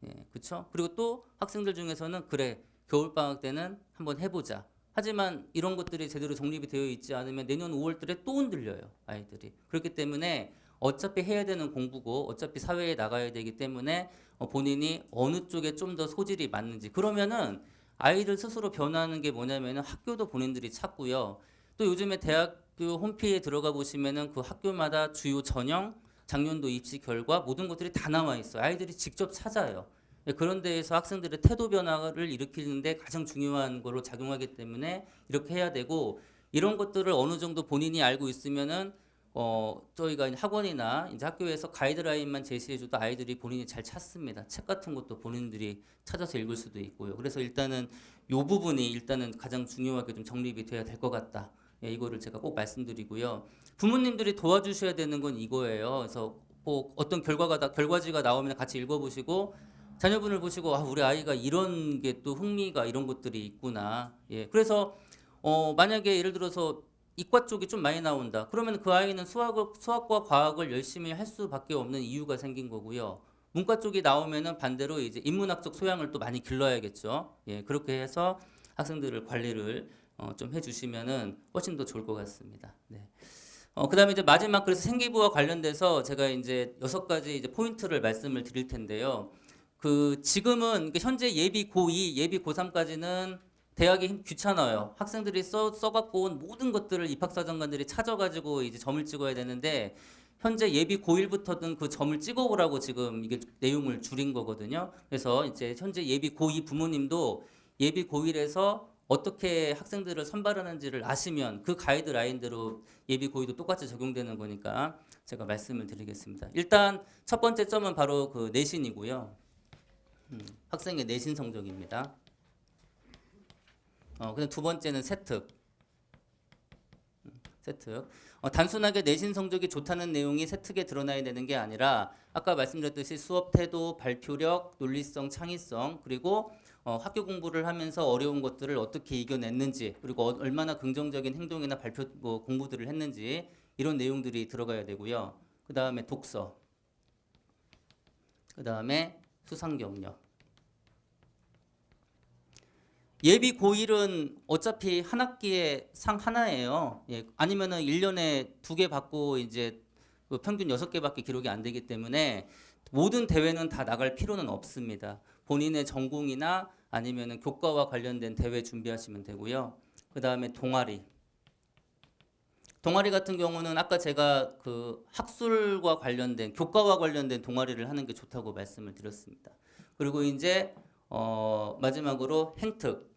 예, 그렇죠? 그리고 또 학생들 중에서는 그래 겨울 방학 때는 한번 해보자. 하지만 이런 것들이 제대로 정립이 되어 있지 않으면 내년 5월달에 또 흔들려요, 아이들이. 그렇기 때문에 어차피 해야 되는 공부고 어차피 사회에 나가야 되기 때문에 본인이 어느 쪽에 좀 더 소질이 맞는지 그러면은 아이들 스스로 변화하는 게 뭐냐면은 학교도 본인들이 찾고요. 또 요즘에 대학교 홈페이지에 들어가 보시면은 그 학교마다 주요 전형, 작년도 입시 결과 모든 것들이 다 나와 있어요. 아이들이 직접 찾아요. 예, 그런 데에서 학생들의 태도 변화를 일으키는데 가장 중요한 거로 작용하기 때문에 이렇게 해야 되고 이런 것들을 어느 정도 본인이 알고 있으면은 저희가 학원이나 이제 학교에서 가이드라인만 제시해줘도 아이들이 본인이 잘 찾습니다. 책 같은 것도 본인들이 찾아서 읽을 수도 있고요. 그래서 일단은 요 부분이 일단은 가장 중요하게 좀 정립이 돼야 될 것 같다. 예, 이거를 제가 꼭 말씀드리고요. 부모님들이 도와주셔야 되는 건 이거예요. 그래서 뭐 어떤 결과지가 나오면 같이 읽어보시고 자녀분을 보시고 우리 아이가 이런 게 또 흥미가 이런 것들이 있구나. 예, 그래서 만약에 예를 들어서 이과 쪽이 좀 많이 나온다. 그러면 그 아이는 수학과 과학을 열심히 할 수밖에 없는 이유가 생긴 거고요. 문과 쪽이 나오면은 반대로 이제 인문학적 소양을 또 많이 길러야겠죠. 예, 그렇게 해서 학생들을 관리를 좀 해주시면은 훨씬 더 좋을 것 같습니다. 네. 그다음에 이제 마지막 그래서 생기부와 관련돼서 제가 이제 6가지 이제 포인트를 말씀을 드릴 텐데요. 그 지금은 현재 예비 고2, 예비 고3까지는 대학이 귀찮아요. 학생들이 써갖고 온 모든 것들을 입학사정관들이 찾아가지고 이제 점을 찍어야 되는데 현재 예비 고1부터는 그 점을 찍어오라고 지금 이게 내용을 줄인 거거든요. 그래서 이제 현재 예비 고2 부모님도 예비 고1에서 어떻게 학생들을 선발하는지를 아시면 그 가이드라인대로 예비 고2도 똑같이 적용되는 거니까 제가 말씀을 드리겠습니다. 일단 첫 번째 점은 바로 그 내신이고요. 학생의 내신 성적입니다. 근데 두 번째는 세특. 세특. 단순하게 내신 성적이 좋다는 내용이 세특에 드러나야 되는 게 아니라 아까 말씀드렸듯이 수업 태도, 발표력, 논리성, 창의성 그리고 학교 공부를 하면서 어려운 것들을 어떻게 이겨냈는지 그리고 얼마나 긍정적인 행동이나 발표 공부들을 했는지 이런 내용들이 들어가야 되고요. 그 다음에 독서, 그 다음에 수상 경력. 예비 고1은 어차피 한 학기에 상 하나예요. 예, 아니면은 1년에 2개 받고 이제 그 평균 6개밖에 기록이 안 되기 때문에 모든 대회는 다 나갈 필요는 없습니다. 본인의 전공이나 아니면은 교과와 관련된 대회 준비하시면 되고요. 그 다음에 동아리. 동아리 같은 경우는 아까 제가 그 학술과 관련된 교과와 관련된 동아리를 하는 게 좋다고 말씀을 드렸습니다. 그리고 이제 마지막으로 행특.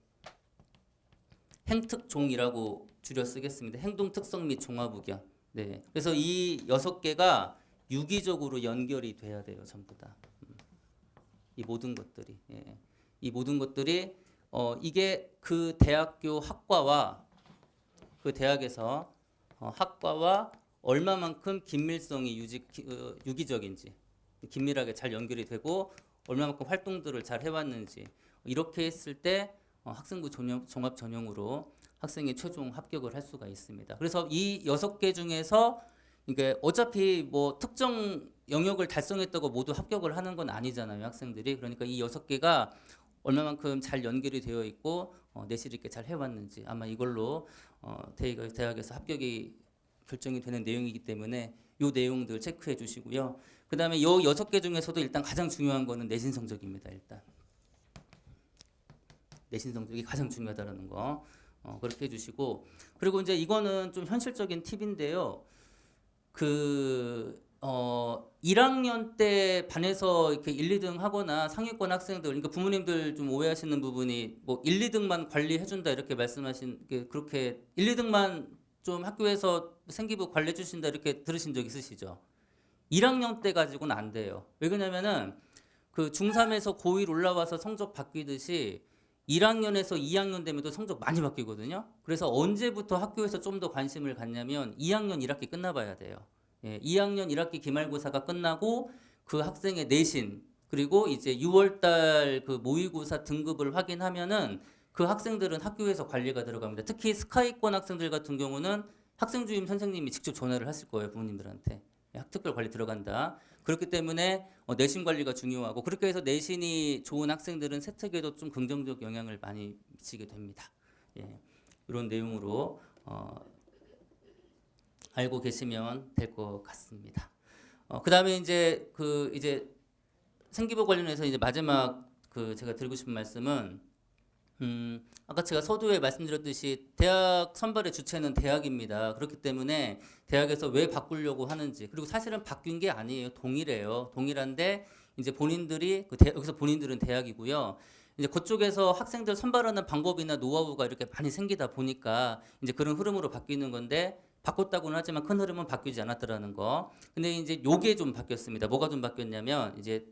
행특종이라고 줄여 쓰겠습니다. 행동 특성 및 종합 의견. 네. 그래서 이 6개가 유기적으로 연결이 돼야 돼요, 전부 다. 이 모든 것들이. 예. 이 모든 것들이 이게 그 대학교 학과와 그 대학에서 학과와 얼마만큼 긴밀성이 유기적인지, 긴밀하게 잘 연결이 되고 얼마만큼 활동들을 잘 해왔는지 이렇게 했을 때 학생부 종합 전형으로 학생이 최종 합격을 할 수가 있습니다. 그래서 이 6개 중에서 이게 어차피 뭐 특정 영역을 달성했다고 모두 합격을 하는 건 아니잖아요, 학생들이. 그러니까 이 6개가 얼마만큼 잘 연결이 되어 있고 내실 있게 잘 해왔는지 아마 이걸로 대학에서 합격이 결정이 되는 내용이기 때문에 이 내용들 체크해 주시고요. 그 다음에 이 6개 중에서도 일단 가장 중요한 거는 내신 성적입니다. 일단 내신 성적이 가장 중요하다는 거 그렇게 해주시고 그리고 이제 이거는 좀 현실적인 팁인데요. 그 1학년 때 반에서 이렇게 1, 2등 하거나 상위권 학생들 그러니까 부모님들 좀 오해하시는 부분이 뭐 1, 2등만 관리해 준다 이렇게 말씀하신 그렇게 1, 2등만 좀 학교에서 생기부 관리해 주신다 이렇게 들으신 적 있으시죠? 1학년 때 가지고는 안 돼요. 왜 그러냐면은 그 중3에서 고1 올라와서 성적 바뀌듯이 1학년에서 2학년 되면 또 성적 많이 바뀌거든요. 그래서 언제부터 학교에서 좀 더 관심을 갖냐면 2학년 1학기 끝나봐야 돼요. 예, 2학년 1학기 기말고사가 끝나고 그 학생의 내신 그리고 이제 6월달 그 모의고사 등급을 확인하면은 그 학생들은 학교에서 관리가 들어갑니다. 특히 스카이권 학생들 같은 경우는 학생주임 선생님이 직접 전화를 하실 거예요, 부모님들한테. 특별 관리 들어간다. 그렇기 때문에 내신 관리가 중요하고 그렇게 해서 내신이 좋은 학생들은 세특에도 좀 긍정적 영향을 많이 미치게 됩니다. 예, 이런 내용으로 알고 계시면 될 것 같습니다. 그다음에 이제 이제 생기부 관련해서 이제 마지막 제가 드리고 싶은 말씀은 아까 제가 서두에 말씀드렸듯이 대학 선발의 주체는 대학입니다. 그렇기 때문에 대학에서 왜 바꾸려고 하는지 그리고 사실은 바뀐 게 아니에요. 동일해요. 동일한데 이제 본인들이 여기서 본인들은 대학이고요. 이제 그쪽에서 학생들 선발하는 방법이나 노하우가 이렇게 많이 생기다 보니까 이제 그런 흐름으로 바뀌는 건데 바꿨다고는 하지만 큰 흐름은 바뀌지 않았더라는 거. 근데 이제 요게 좀 바뀌었습니다. 뭐가 좀 바뀌었냐면 이제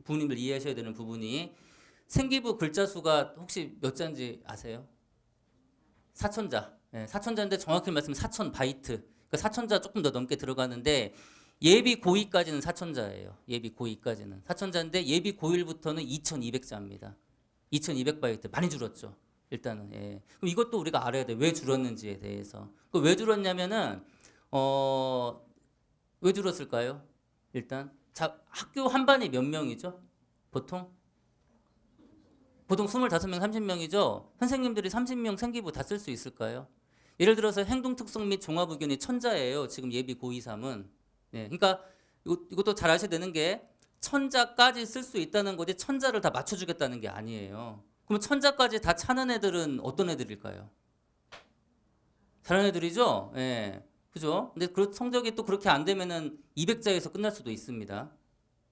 부모님들 이해하셔야 되는 부분이 생기부 글자 수가 혹시 몇 자인지 아세요? 4,000자. 네, 4,000자인데 정확히 말씀은 4,000바이트. 그러니까 4,000자 조금 더 넘게 들어가는데 예비 고2까지는 4,000자예요. 예비 고2까지는 4,000자인데 예비 고1부터는 2,200자입니다. 2,200바이트 많이 줄었죠. 일단은 예. 그럼 이것도 우리가 알아야 돼. 왜 줄었는지에 대해서. 왜 줄었냐면은 왜 줄었을까요? 일단 학교 한 반이 몇 명이죠? 보통 25명, 30명이죠. 선생님들이 30명 생기부 다 쓸 수 있을까요? 예를 들어서 행동특성 및 종합의견이 천자예요. 지금 예비 고2, 3은. 예, 그러니까 이것도 잘 아셔야 되는 게 천자까지 쓸 수 있다는 거지 천자를 다 맞춰주겠다는 게 아니에요. 그럼 천자까지 다 차는 애들은 어떤 애들일까요? 잘하는 애들이죠? 예. 그죠? 근데 그 성적이 또 그렇게 안 되면은 200자에서 끝날 수도 있습니다.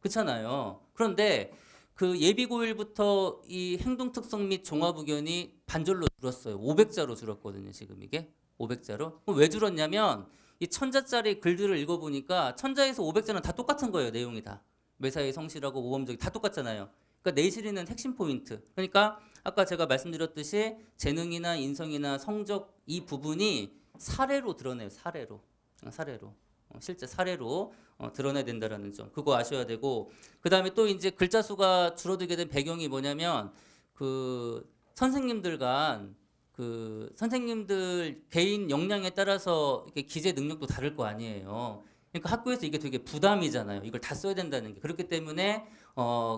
그렇잖아요. 그런데 그 예비 고1부터 이 행동 특성 및 종합 의견이 반절로 줄었어요. 500자로 줄었거든요. 지금 이게 500자로. 왜 줄었냐면 이 천자짜리 글들을 읽어보니까 천자에서 500자는 다 똑같은 거예요. 내용이 다. 매사에 성실하고 모범적이 다 똑같잖아요. 그러니까 내실이는 핵심 포인트. 그러니까 아까 제가 말씀드렸듯이 재능이나 인성이나 성적 이 부분이 사례로 드러내요. 사례로. 사례로. 실제 사례로 드러내야 된다라는 점. 그거 아셔야 되고 그다음에 또 이제 글자 수가 줄어들게 된 배경이 뭐냐면 그 선생님들 간 그 선생님들 개인 역량에 따라서 이렇게 기재 능력도 다를 거 아니에요. 그러니까 학교에서 이게 되게 부담이잖아요. 이걸 다 써야 된다는 게. 그렇기 때문에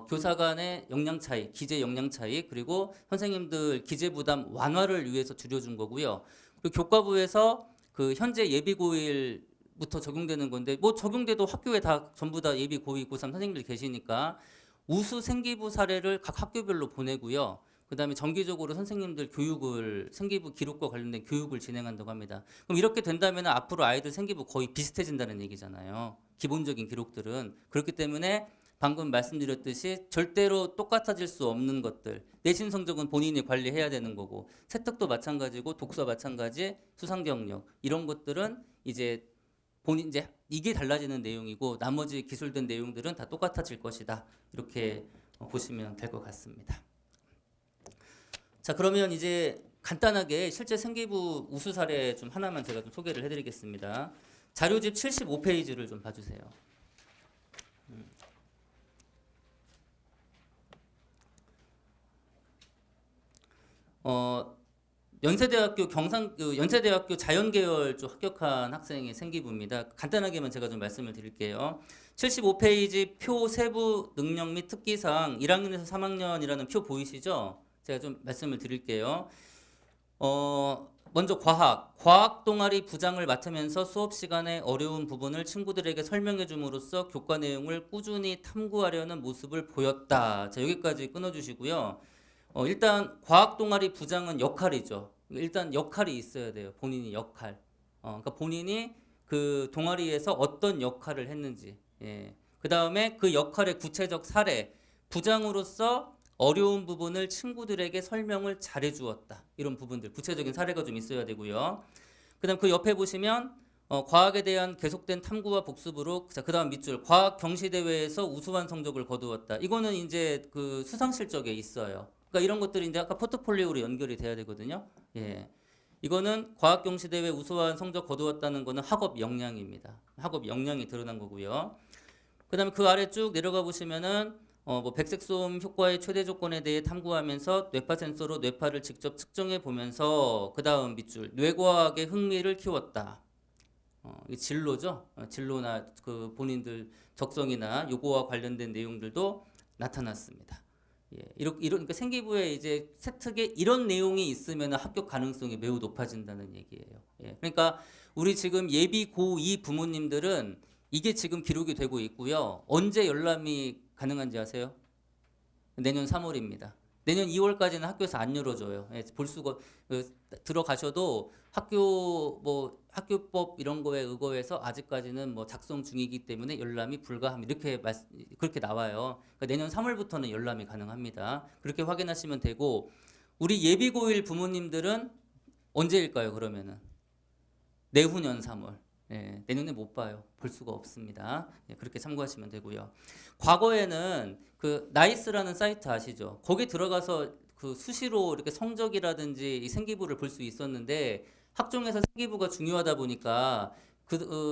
교사 간의 역량 차이, 기재 역량 차이, 그리고 선생님들 기재 부담 완화를 위해서 줄여준 거고요. 그리고 교과부에서 그 현재 예비 고1부터 적용되는 건데 뭐 적용돼도 학교에 다 전부 다 예비 고2, 고3 선생님들 계시니까 우수 생기부 사례를 각 학교별로 보내고요. 그다음에 정기적으로 선생님들 교육을 생기부 기록과 관련된 교육을 진행한다고 합니다. 그럼 이렇게 된다면 앞으로 아이들 생기부 거의 비슷해진다는 얘기잖아요. 기본적인 기록들은. 그렇기 때문에 방금 말씀드렸듯이 절대로 똑같아질 수 없는 것들. 내신 성적은 본인이 관리해야 되는 거고 세특도 마찬가지고 독서 마찬가지, 수상 경력 이런 것들은 이제 본인 이제 이게 달라지는 내용이고 나머지 기술된 내용들은 다 똑같아질 것이다. 이렇게 보시면 될 것 같습니다. 자, 그러면 이제 간단하게 실제 생기부 우수 사례 좀 하나만 제가 좀 소개를 해드리겠습니다. 자료집 75페이지를 좀 봐주세요. 연세대학교 연세대학교 자연계열 쪽 합격한 학생의 생기부입니다. 간단하게만 제가 좀 말씀을 드릴게요. 75페이지 표 세부 능력 및 특기사항 1학년에서 3학년이라는 표 보이시죠? 제가 좀 말씀을 드릴게요. 먼저 과학 동아리 부장을 맡으면서 수업 시간에 어려운 부분을 친구들에게 설명해 줌으로써 교과 내용을 꾸준히 탐구하려는 모습을 보였다. 자, 여기까지 끊어주시고요. 일단 과학 동아리 부장은 역할이죠. 일단 역할이 있어야 돼요. 본인이 역할. 그러니까 본인이 그 동아리에서 어떤 역할을 했는지. 예. 그 다음에 그 역할의 구체적 사례. 부장으로서 어려운 부분을 친구들에게 설명을 잘해 주었다. 이런 부분들 구체적인 사례가 좀 있어야 되고요. 그다음 그 옆에 보시면 과학에 대한 계속된 탐구와 복습으로 자, 그다음 밑줄 과학 경시 대회에서 우수한 성적을 거두었다. 이거는 이제 그 수상 실적에 있어요. 그러니까 이런 것들이 이제 아까 포트폴리오로 연결이 돼야 되거든요. 예. 이거는 과학 경시 대회 우수한 성적 거두었다는 거는 학업 역량입니다. 학업 역량이 드러난 거고요. 그다음에 그 아래 쭉 내려가 보시면은 뭐 백색 소음 효과의 최대 조건에 대해 탐구하면서 뇌파 센서로 뇌파를 직접 측정해 보면서 그다음 밑줄 뇌과학의 흥미를 키웠다. 이 진로죠. 진로나 그 본인들 적성이나 요거와 관련된 내용들도 나타났습니다. 예, 그러니까 생기부에 이제 세특에 이런 내용이 있으면 합격 가능성이 매우 높아진다는 얘기예요. 예, 그러니까 우리 지금 예비 고2 부모님들은 이게 지금 기록이 되고 있고요. 언제 열람이 가능한지 아세요? 내년 3월입니다. 내년 2월까지는 학교에서 안 열어줘요. 예, 볼 수가 들어가셔도 학교법 이런 거에 의거해서 아직까지는 뭐 작성 중이기 때문에 열람이 불가함 이렇게 그렇게 나와요. 그러니까 내년 3월부터는 열람이 가능합니다. 그렇게 확인하시면 되고 우리 예비 고1 부모님들은 언제일까요? 그러면은 내후년 3월. 예, 내년에 못 봐요. 볼 수가 없습니다. 예, 그렇게 참고하시면 되고요. 과거에는 그 나이스라는 사이트 아시죠? 거기 들어가서 그 수시로 이렇게 성적이라든지 이 생기부를 볼 수 있었는데 학종에서 생기부가 중요하다 보니까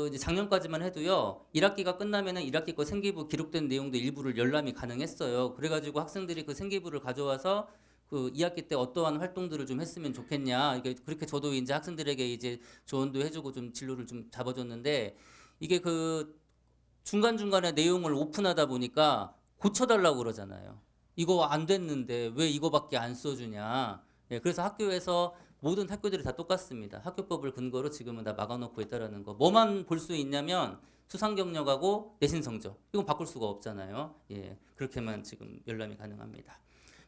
이제 작년까지만 해도요. 1학기가 끝나면은 1학기 거 생기부 기록된 내용도 일부를 열람이 가능했어요. 그래가지고 학생들이 그 생기부를 가져와서 그 2학기 때 어떠한 활동들을 좀 했으면 좋겠냐. 이게 그렇게 저도 이제 학생들에게 이제 조언도 해주고 좀 진로를 좀 잡아줬는데 이게 그 중간중간에 내용을 오픈하다 보니까 고쳐달라고 그러잖아요. 이거 안 됐는데 왜 이거밖에 안 써주냐. 예, 그래서 학교에서 모든 학교들이 다 똑같습니다. 학교법을 근거로 지금은 다 막아놓고 있다라는 거. 뭐만 볼 수 있냐면 수상 경력하고 내신 성적. 이건 바꿀 수가 없잖아요. 예, 그렇게만 지금 열람이 가능합니다.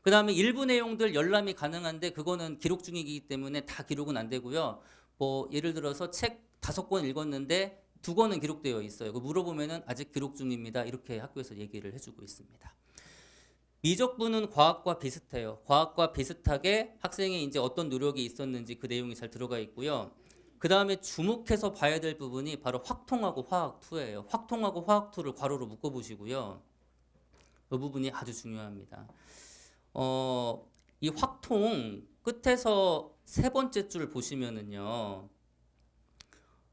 그 다음에 일부 내용들 열람이 가능한데 그거는 기록 중이기 때문에 다 기록은 안 되고요. 뭐 예를 들어서 책 5권 읽었는데 2권은 기록되어 있어요. 그 물어보면은 아직 기록 중입니다. 이렇게 학교에서 얘기를 해주고 있습니다. 미적분은 과학과 비슷해요. 과학과 비슷하게 학생이 이제 어떤 노력이 있었는지 그 내용이 잘 들어가 있고요. 그 다음에 주목해서 봐야 될 부분이 바로 확통하고 화학2예요. 확통하고 화학2를 괄호로 묶어보시고요. 그 부분이 아주 중요합니다. 이 확통 끝에서 세 번째 줄 보시면은요.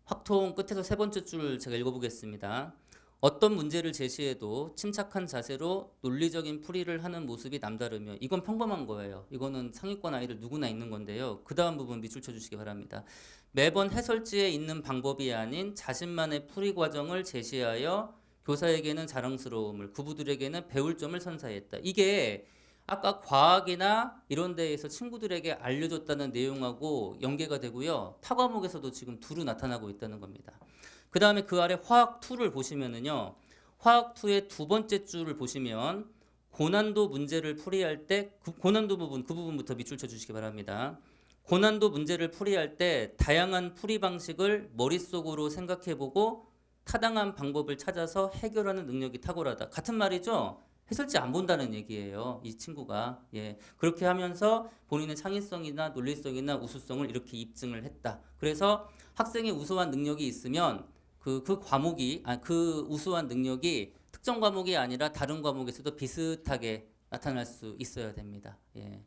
확통 끝에서 세 번째 줄 제가 읽어보겠습니다. 어떤 문제를 제시해도 침착한 자세로 논리적인 풀이를 하는 모습이 남다르며 이건 평범한 거예요. 이거는 상위권 아이들 누구나 있는 건데요. 그 다음 부분 밑줄 쳐주시기 바랍니다. 매번 해설지에 있는 방법이 아닌 자신만의 풀이 과정을 제시하여 교사에게는 자랑스러움을, 구부들에게는 배울 점을 선사했다. 이게 아까 과학이나 이런 데에서 친구들에게 알려줬다는 내용하고 연계가 되고요. 타 과목에서도 지금 두루 나타나고 있다는 겁니다. 그 다음에 그 아래 화학2를 보시면은요. 화학2의 두 번째 줄을 보시면 고난도 문제를 풀이할 때 고난도 부분, 그 부분부터 밑줄 쳐주시기 바랍니다. 고난도 문제를 풀이할 때 다양한 풀이 방식을 머릿속으로 생각해보고 타당한 방법을 찾아서 해결하는 능력이 탁월하다. 같은 말이죠? 해설지 안 본다는 얘기예요. 이 친구가. 예. 그렇게 하면서 본인의 창의성이나 논리성이나 우수성을 이렇게 입증을 했다. 그래서 학생의 우수한 능력이 있으면 그 과목이, 그 우수한 능력이 특정 과목이 아니라 다른 과목에서도 비슷하게 나타날 수 있어야 됩니다. 예.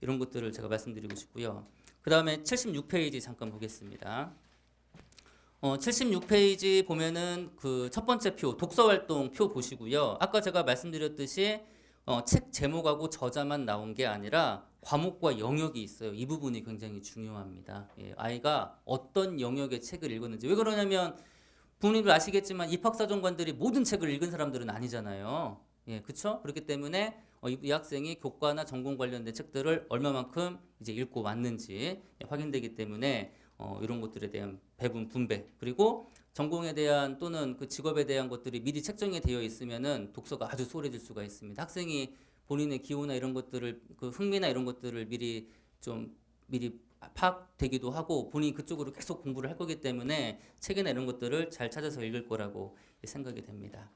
이런 것들을 제가 말씀드리고 싶고요. 그 다음에 76페이지 잠깐 보겠습니다. 76페이지 보면은 그 첫 번째 표, 독서활동 표 보시고요. 아까 제가 말씀드렸듯이 책 제목하고 저자만 나온 게 아니라 과목과 영역이 있어요. 이 부분이 굉장히 중요합니다. 예, 아이가 어떤 영역의 책을 읽었는지. 왜 그러냐면 부모님들 아시겠지만 입학사정관들이 모든 책을 읽은 사람들은 아니잖아요. 예, 그렇죠? 그렇기 때문에 이 학생이 교과나 전공 관련된 책들을 얼마만큼 이제 읽고 왔는지 확인되기 때문에 이런 것들에 대한 배분 분배 그리고 전공에 대한 또는 그 직업에 대한 것들이 미리 책정이 되어 있으면은 독서가 아주 수월해질 수가 있습니다. 학생이 본인의 기호나 이런 것들을 그 흥미나 이런 것들을 미리 파악되기도 하고 본인이 그쪽으로 계속 공부를 할 거기 때문에 책이나 이런 것들을 잘 찾아서 읽을 거라고 생각이 됩니다.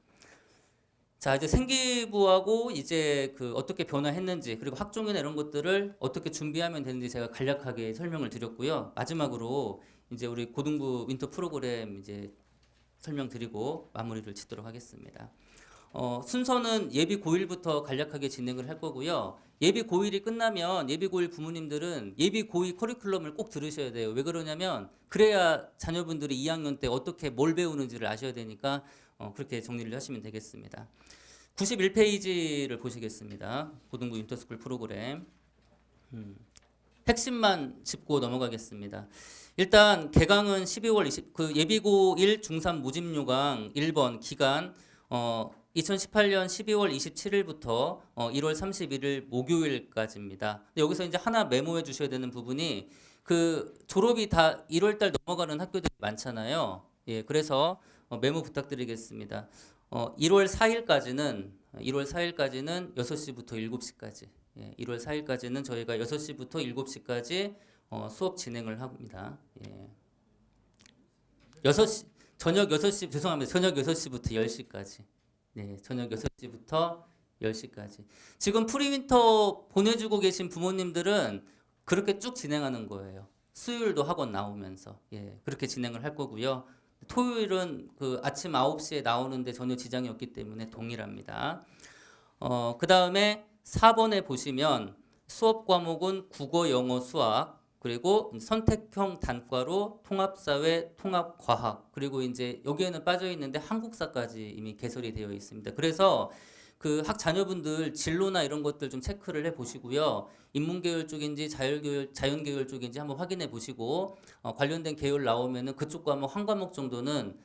자, 이제 생기부하고 이제 그 어떻게 변화했는지 그리고 학종이나 이런 것들을 어떻게 준비하면 되는지 제가 간략하게 설명을 드렸고요. 마지막으로 이제 우리 고등부 윈터 프로그램 이제 설명드리고 마무리를 짓도록 하겠습니다. 순서는 예비 고1부터 간략하게 진행을 할 거고요. 예비 고1이 끝나면 예비 고1 부모님들은 예비 고2 커리큘럼을 꼭 들으셔야 돼요. 왜 그러냐면 그래야 자녀분들이 2학년 때 어떻게 뭘 배우는지를 아셔야 되니까 그렇게 정리를 하시면 되겠습니다. 91페이지를 보시겠습니다. 고등부 인터스쿨 프로그램. 핵심만 짚고 넘어가겠습니다. 일단 개강은 12월 20, 그 예비고 1 중3 모집요강 1번 기간 2018년 12월 27일부터 1월 31일 목요일까지입니다. 근데 여기서 이제 하나 메모해 주셔야 되는 부분이 그 졸업이 다 1월 달 넘어가는 학교들이 많잖아요. 예, 그래서 메모 부탁드리겠습니다. 1월 4일까지는 6시부터 7시까지. 예, 1월 4일까지는 저희가 6시부터 7시까지 수업 진행을 합니다. 예. 6시 저녁 6시 죄송합니다. 저녁 6시부터 10시까지. 네, 저녁 6시부터 10시까지. 지금 프리윈터 보내주고 계신 부모님들은 그렇게 쭉 진행하는 거예요. 수요일도 학원 나오면서. 예, 그렇게 진행을 할 거고요. 토요일은 그 아침 9시에 나오는데 전혀 지장이 없기 때문에 동일합니다. 그 다음에 4번에 보시면 수업 과목은 국어, 영어, 수학 그리고 선택형 단과로 통합사회, 통합과학 그리고 이제 여기에는 빠져 있는데 한국사까지 이미 개설이 되어 있습니다. 그래서 그 학 자녀분들 진로나 이런 것들 좀 체크를 해 보시고요. 인문계열 쪽인지 자연계열 쪽인지 한번 확인해 보시고 관련된 계열 나오면은 그쪽 과목 한 과목 정도는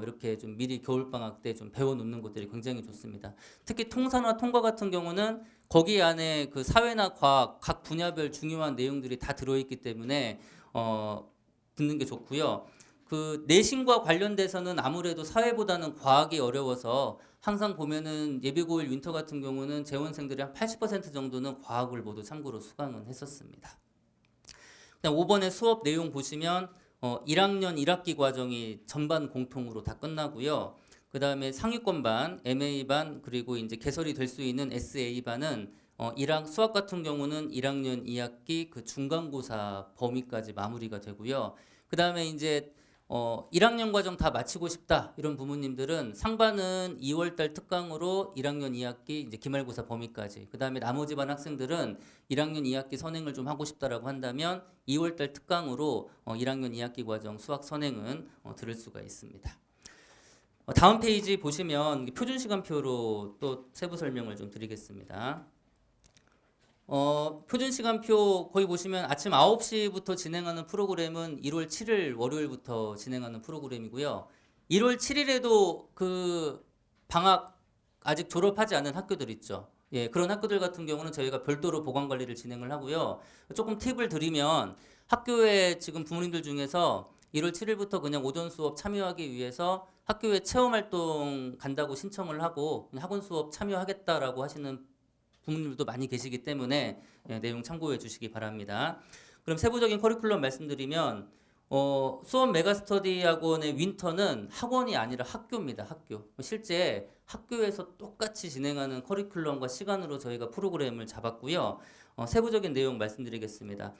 이렇게 좀 미리 겨울방학 때 좀 배워놓는 것들이 굉장히 좋습니다. 특히 통사나 통과 같은 경우는 거기 안에 그 사회나 과학 각 분야별 중요한 내용들이 다 들어있기 때문에 듣는 게 좋고요. 그 내신과 관련돼서는 아무래도 사회보다는 과학이 어려워서 항상 보면은 예비고일 윈터 같은 경우는 재원생들이 한 80% 정도는 과학을 모두 참고로 수강은 했었습니다. 5번의 수업 내용 보시면 1학년 1학기 과정이 전반 공통으로 다 끝나고요. 그 다음에 상위권반, MA반, 그리고 이제 개설이 될 수 있는 SA반은 수학 같은 경우는 1학년 2학기 그 중간고사 범위까지 마무리가 되고요. 그 다음에 이제 1학년 과정 다 마치고 싶다 이런 부모님들은 상반은 2월달 특강으로 1학년 2학기 이제 기말고사 범위까지, 그 다음에 나머지 반 학생들은 1학년 2학기 선행을 좀 하고 싶다라고 한다면 2월달 특강으로 1학년 2학기 과정 수학 선행은 들을 수가 있습니다. 다음 페이지 보시면 표준 시간표로 또 세부 설명을 좀 드리겠습니다. 표준 시간표 거기 보시면 아침 9시부터 진행하는 프로그램은 1월 7일 월요일부터 진행하는 프로그램이고요. 1월 7일에도 그 방학 아직 졸업하지 않은 학교들 있죠. 예, 그런 학교들 같은 경우는 저희가 별도로 보관 관리를 진행을 하고요. 조금 팁을 드리면 학교에 지금 부모님들 중에서 1월 7일부터 그냥 오전 수업 참여하기 위해서 학교에 체험 활동 간다고 신청을 하고 학원 수업 참여하겠다라고 하시는 부모님들도 많이 계시기 때문에 내용 참고해 주시기 바랍니다. 그럼 세부적인 커리큘럼 말씀드리면 수원 메가스터디 학원의 윈터는 학원이 아니라 학교입니다. 학교. 실제 학교에서 똑같이 진행하는 커리큘럼과 시간으로 저희가 프로그램을 잡았고요. 세부적인 내용 말씀드리겠습니다.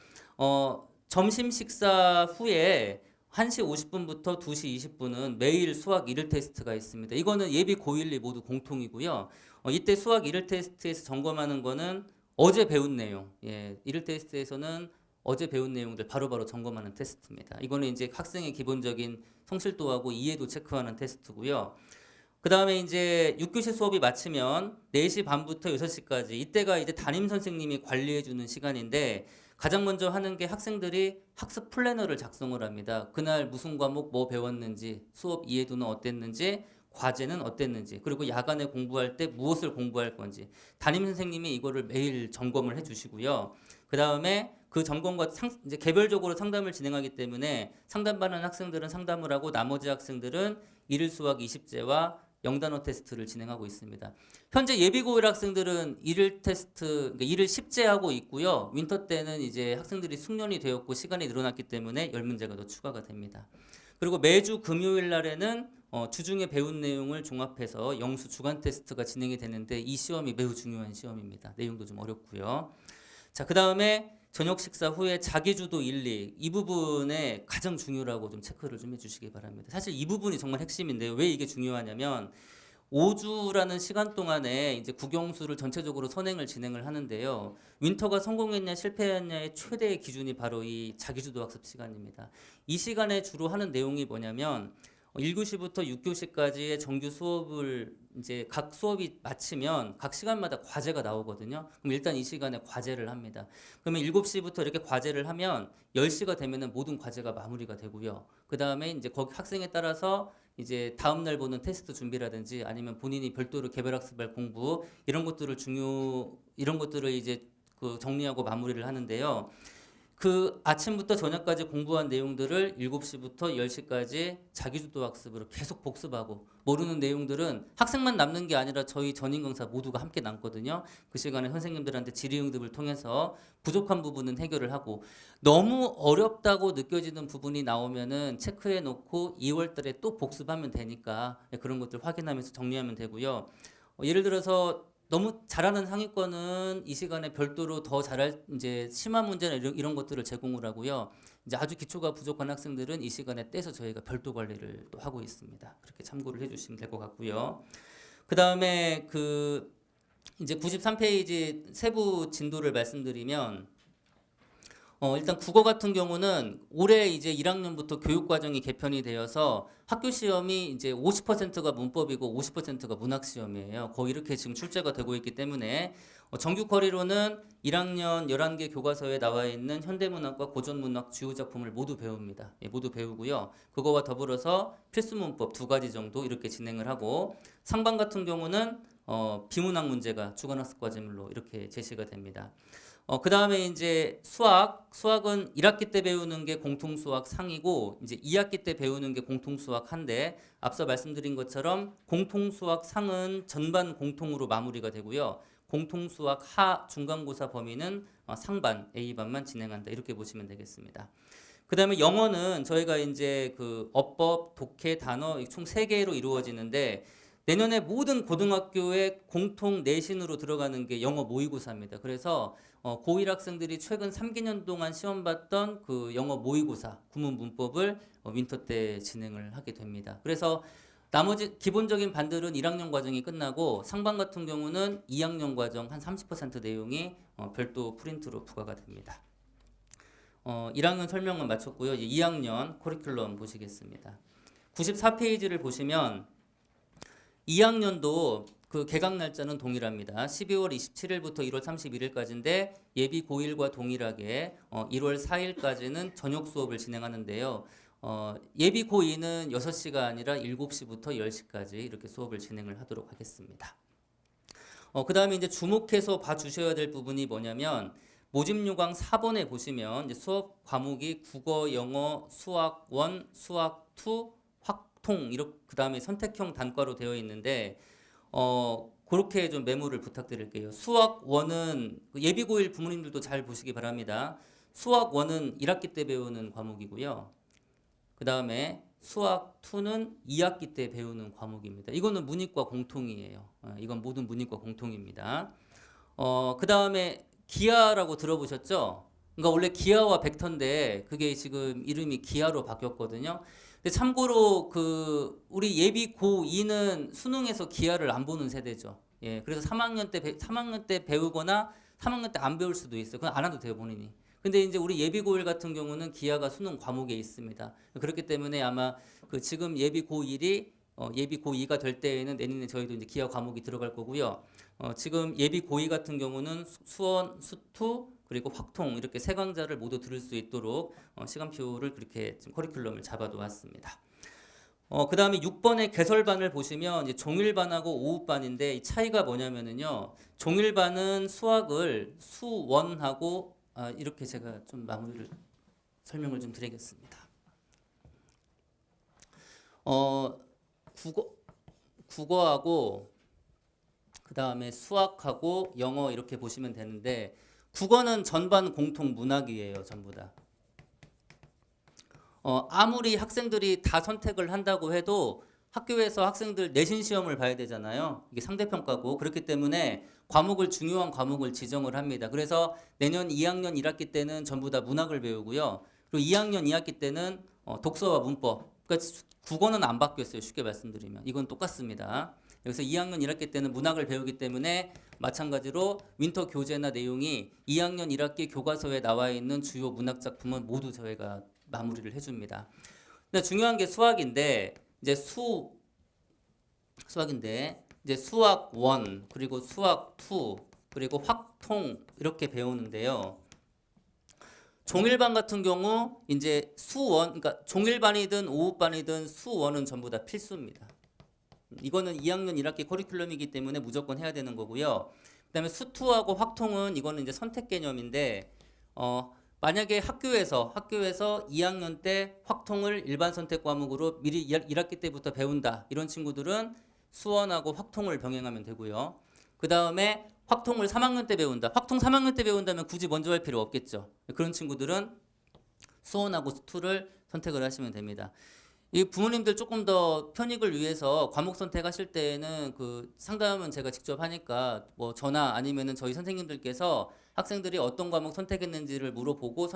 점심 식사 후에 1시 50분부터 2시 20분은 매일 수학 1일 테스트가 있습니다. 이거는 예비 고1이 모두 공통이고요. 이때 수학 1일 테스트에서 점검하는 거는 어제 배운 내용. 예, 1일 테스트에서는 어제 배운 내용들 바로바로 점검하는 테스트입니다. 이거는 이제 학생의 기본적인 성실도하고 이해도 체크하는 테스트고요. 그 다음에 이제 6교시 수업이 마치면 4시 반부터 6시까지 이때가 이제 담임 선생님이 관리해주는 시간인데 가장 먼저 하는 게 학생들이 학습 플래너를 작성을 합니다. 그날 무슨 과목 뭐 배웠는지, 수업 이해도는 어땠는지, 과제는 어땠는지, 그리고 야간에 공부할 때 무엇을 공부할 건지 담임 선생님이 이거를 매일 점검을 해주시고요. 그 다음에 그 점검과 이제 개별적으로 상담을 진행하기 때문에 상담받는 학생들은 상담을 하고 나머지 학생들은 1일 수학 20제와 영단어 테스트를 진행하고 있습니다. 현재 예비고1 학생들은 1일 테스트, 그러니까 1일 10제 하고 있고요. 윈터 때는 이제 학생들이 숙련이 되었고 시간이 늘어났기 때문에 10문제가 더 추가가 됩니다. 그리고 매주 금요일 날에는 주중에 배운 내용을 종합해서 영수 주간 테스트가 진행이 되는데 이 시험이 매우 중요한 시험입니다. 내용도 좀 어렵고요. 자, 그 다음에 저녁 식사 후에 자기주도 1, 2, 이 부분에 가장 중요하고 좀 체크를 좀 해주시기 바랍니다. 사실 이 부분이 정말 핵심인데요. 왜 이게 중요하냐면 5주라는 시간 동안에 이제 국영수를 전체적으로 선행을 진행을 하는데요. 윈터가 성공했냐 실패했냐의 최대의 기준이 바로 이 자기주도 학습 시간입니다. 이 시간에 주로 하는 내용이 뭐냐면 1교시부터 6교시까지의 정규 수업을 이제 각 수업이 마치면 각 시간마다 과제가 나오거든요. 그럼 일단 이 시간에 과제를 합니다. 그러면 7시부터 이렇게 과제를 하면 10시가 되면은 모든 과제가 마무리가 되고요. 그 다음에 이제 거기 학생에 따라서 이제 다음 날 보는 테스트 준비라든지 아니면 본인이 별도로 개별학습할 공부 이런 것들을 이제 그 정리하고 마무리를 하는데요. 그 아침부터 저녁까지 공부한 내용들을 7시부터 10시까지 자기주도 학습으로 계속 복습하고 모르는 내용들은 학생만 남는 게 아니라 저희 전임 강사 모두가 함께 남거든요. 그 시간에 선생님들한테 질의응답을 통해서 부족한 부분은 해결을 하고 너무 어렵다고 느껴지는 부분이 나오면은 체크해 놓고 2월 달에 또 복습하면 되니까 그런 것들 확인하면서 정리하면 되고요. 예를 들어서 너무 잘하는 상위권은 이 시간에 별도로 더 잘할 이제 심한 문제나 이런 것들을 제공을 하고요. 이제 아주 기초가 부족한 학생들은 이 시간에 떼서 저희가 별도 관리를 또 하고 있습니다. 그렇게 참고를 해주시면 될 것 같고요. 그 다음에 이제 93페이지 세부 진도를 말씀드리면 일단 국어 같은 경우는 올해 이제 1학년부터 교육 과정이 개편이 되어서 학교 시험이 이제 50%가 문법이고 50%가 문학 시험이에요. 거의 이렇게 지금 출제가 되고 있기 때문에 정규 커리로는 1학년 11개 교과서에 나와 있는 현대문학과 고전문학 주요 작품을 모두 배웁니다. 예, 모두 배우고요. 그거와 더불어서 필수 문법 2가지 정도 이렇게 진행을 하고 상반 같은 경우는 비문학 문제가 주관학습 과제물로 이렇게 제시가 됩니다. 그 다음에 이제 수학은 1학기 때 배우는 게 공통수학 상이고 이제 2학기 때 배우는 게 공통수학 한데 앞서 말씀드린 것처럼 공통수학 상은 전반 공통으로 마무리가 되고요. 공통수학 하 중간고사 범위는 상반 A반만 진행한다 이렇게 보시면 되겠습니다. 그 다음에 영어는 저희가 이제 그 어법, 독해, 단어 총 3개로 이루어지는데 내년에 모든 고등학교의 공통 내신으로 들어가는 게 영어 모의고사입니다. 그래서 고1 학생들이 최근 3개년 동안 시험 봤던 그 영어 모의고사 구문 문법을 윈터 때 진행을 하게 됩니다. 그래서 나머지 기본적인 반들은 1학년 과정이 끝나고 상반 같은 경우는 2학년 과정 한 30% 내용이 별도 프린트로 부과가 됩니다. 1학년 설명은 마쳤고요. 이제 2학년 커리큘럼 보시겠습니다. 94페이지를 보시면 2학년도 그 개강 날짜는 동일합니다. 12월 27일부터 1월 31일까지인데 예비 고1과 동일하게 1월 4일까지는 저녁 수업을 진행하는데요. 예비 고2는 6시가 아니라 7시부터 10시까지 이렇게 수업을 진행을 하도록 하겠습니다. 그 다음에 이제 주목해서 봐주셔야 될 부분이 뭐냐면 모집 요강 4번에 보시면 이제 수업 과목이 국어, 영어, 수학 1, 수학 2, 확통 이렇게 그 다음에 선택형 단과로 되어 있는데 그렇게 좀 메모를 부탁드릴게요. 수학 1은 예비 고1 부모님들도 잘 보시기 바랍니다. 수학 1은 1학기 때 배우는 과목이고요. 그 다음에 수학 2는 2학기 때 배우는 과목입니다. 이거는 문이과 공통이에요. 이건 모든 문이과 공통입니다. 그 다음에 기하라고 들어보셨죠? 그러니까 원래 기하와 벡터인데 그게 지금 이름이 기하로 바뀌었거든요. 근데 참고로 그 우리 예비 고2는 수능에서 기하를 안 보는 세대죠. 예, 그래서 3학년 때 배우거나 3학년 때 안 배울 수도 있어요. 그건 안 해도 돼요, 본인이. 근데 이제 우리 예비 고1 같은 경우는 기하가 수능 과목에 있습니다. 그렇기 때문에 아마 그 지금 예비 고1이 예비 고2가 될 때에는 내년에 저희도 이제 기하 과목이 들어갈 거고요. 지금 예비 고2 같은 경우는 수원, 수투 그리고 확통 이렇게 세 강좌를 모두 들을 수 있도록 시간표를 그렇게 지금 커리큘럼을 잡아놓았습니다. 그 다음에 6번의 개설반을 보시면 이제 종일반하고 오후반인데 이 차이가 뭐냐면은요. 종일반은 수학을 수원하고 이렇게 제가 좀 마무리를 설명을 좀 드리겠습니다. 국어하고 그 다음에 수학하고 영어 이렇게 보시면 되는데 국어는 전반 공통 문학이에요. 전부 다. 아무리 학생들이 다 선택을 한다고 해도 학교에서 학생들 내신 시험을 봐야 되잖아요. 이게 상대평가고 그렇기 때문에 중요한 과목을 지정을 합니다. 그래서 내년 2학년 1학기 때는 전부 다 문학을 배우고요. 그리고 2학년 2학기 때는 독서와 문법. 그러니까 국어는 안 바뀌었어요. 쉽게 말씀드리면. 이건 똑같습니다. 여기서 2학년 1학기 때는 문학을 배우기 때문에 마찬가지로 윈터 교재나 내용이 2학년 1학기 교과서에 나와 있는 주요 문학 작품은 모두 저희가 마무리를 해줍니다. 근데 중요한 게 수학인데 이제 수학인데 이제 수학 1 그리고 수학 2 그리고 확통 이렇게 배우는데요. 종일반 같은 경우 이제 수원 그러니까 종일반이든 오후반이든 수원은 전부 다 필수입니다. 이거는 2학년 1학기 커리큘럼이기 때문에 무조건 해야 되는 거고요. 그다음에 수투하고 확통은 이거는 이제 선택 개념인데 만약에 학교에서 2학년 때 확통을 일반 선택 과목으로 미리 1학기 때부터 배운다. 이런 친구들은 수원하고 확통을 병행하면 되고요. 그다음에 확통을 3학년 때 배운다. 확통 3학년 때 배운다면 굳이 먼저 할 필요 없겠죠. 그런 친구들은 수원하고 수투를 선택을 하시면 됩니다. 이 부모님들 조금 더 편익을 위해서 과목 선택하실 때에는 그 상담은 제가 직접 하니까 뭐 저나 아니면은 저희 선생님들께서 학생들이 어떤 과목 선택했는지를 물어보고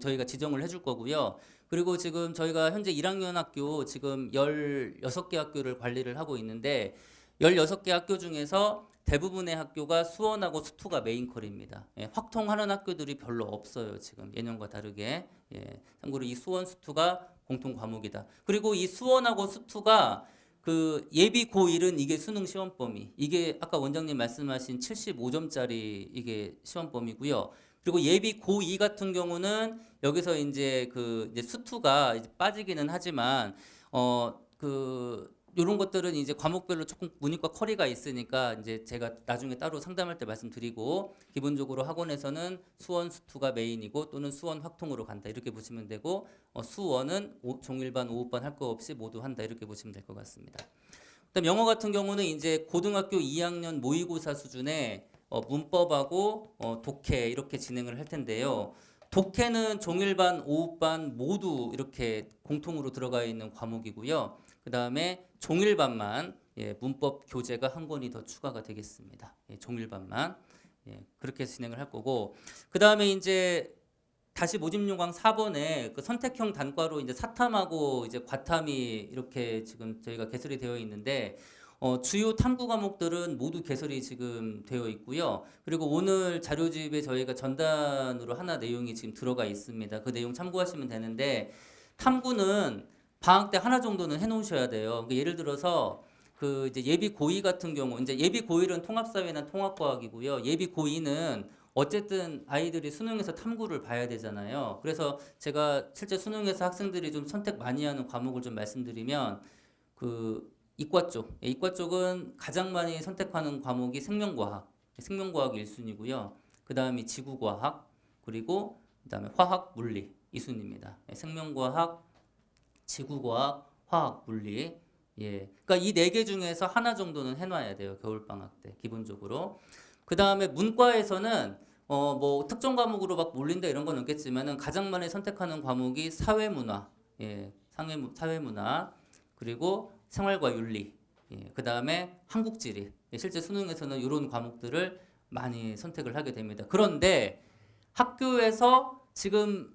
저희가 지정을 해줄 거고요. 그리고 지금 저희가 현재 1학년 학교 지금 16개 학교를 관리를 하고 있는데 16개 학교 중에서 대부분의 학교가 수원하고 수투가 메인컬입니다. 예, 확통하는 학교들이 별로 없어요. 지금 예년과 다르게. 예, 참고로 이 수원 수투가 공통 과목이다. 그리고 이 수원하고 수투가 그 예비 고1은 이게 수능 시험 범위. 이게 아까 원장님 말씀하신 75점짜리 이게 시험 범위고요. 그리고 예비 고2 같은 경우는 여기서 이제 그 이제 수투가 이제 빠지기는 하지만 그 이런 것들은 이제 과목별로 조금 문이과 커리가 있으니까 이제 제가 나중에 따로 상담할 때 말씀드리고 기본적으로 학원에서는 수원 수투가 메인이고 또는 수원 확통으로 간다 이렇게 보시면 되고 수원은 종일반 5반 할 거 없이 모두 한다 이렇게 보시면 될 것 같습니다. 그다음 영어 같은 경우는 이제 고등학교 2학년 모의고사 수준의 문법하고 독해 이렇게 진행을 할 텐데요. 독해는 종일반, 5반 모두 이렇게 공통으로 들어가 있는 과목이고요. 그 다음에 종일반만 문법 교재가 한 권이 더 추가가 되겠습니다. 종일반만 그렇게 진행을 할 거고 그 다음에 이제 다시 모집 요강 4번에 그 선택형 단과로 이제 사탐하고 이제 과탐이 이렇게 지금 저희가 개설이 되어 있는데 주요 탐구 과목들은 모두 개설이 지금 되어 있고요. 그리고 오늘 자료집에 저희가 전단으로 하나 내용이 지금 들어가 있습니다. 그 내용 참고하시면 되는데 탐구는 방학 때 하나 정도는 해놓으셔야 돼요. 그러니까 예를 들어서 그 이제 예비 고2 같은 경우 이제 예비 고1은 통합사회나 통합과학이고요. 예비 고2는 어쨌든 아이들이 수능에서 탐구를 봐야 되잖아요. 그래서 제가 실제 수능에서 학생들이 좀 선택 많이 하는 과목을 좀 말씀드리면 그 이과 쪽은 가장 많이 선택하는 과목이 생명과학 1순위고요. 그 다음이 지구과학 그리고 그 다음에 화학, 물리 2순위입니다. 생명과학, 지구과학, 화학, 물리. 그러니까 이 네 개 중에서 하나 정도는 해놔야 돼요. 겨울방학 때 기본적으로. 그 다음에 문과에서는 뭐 특정 과목으로 막 몰린다 이런 건 없겠지만은 가장 많이 선택하는 과목이 사회문화, 사회문화 그리고 생활과 윤리, 그 다음에 한국지리. 실제 수능에서는 이런 과목들을 많이 선택을 하게 됩니다. 그런데 학교에서 지금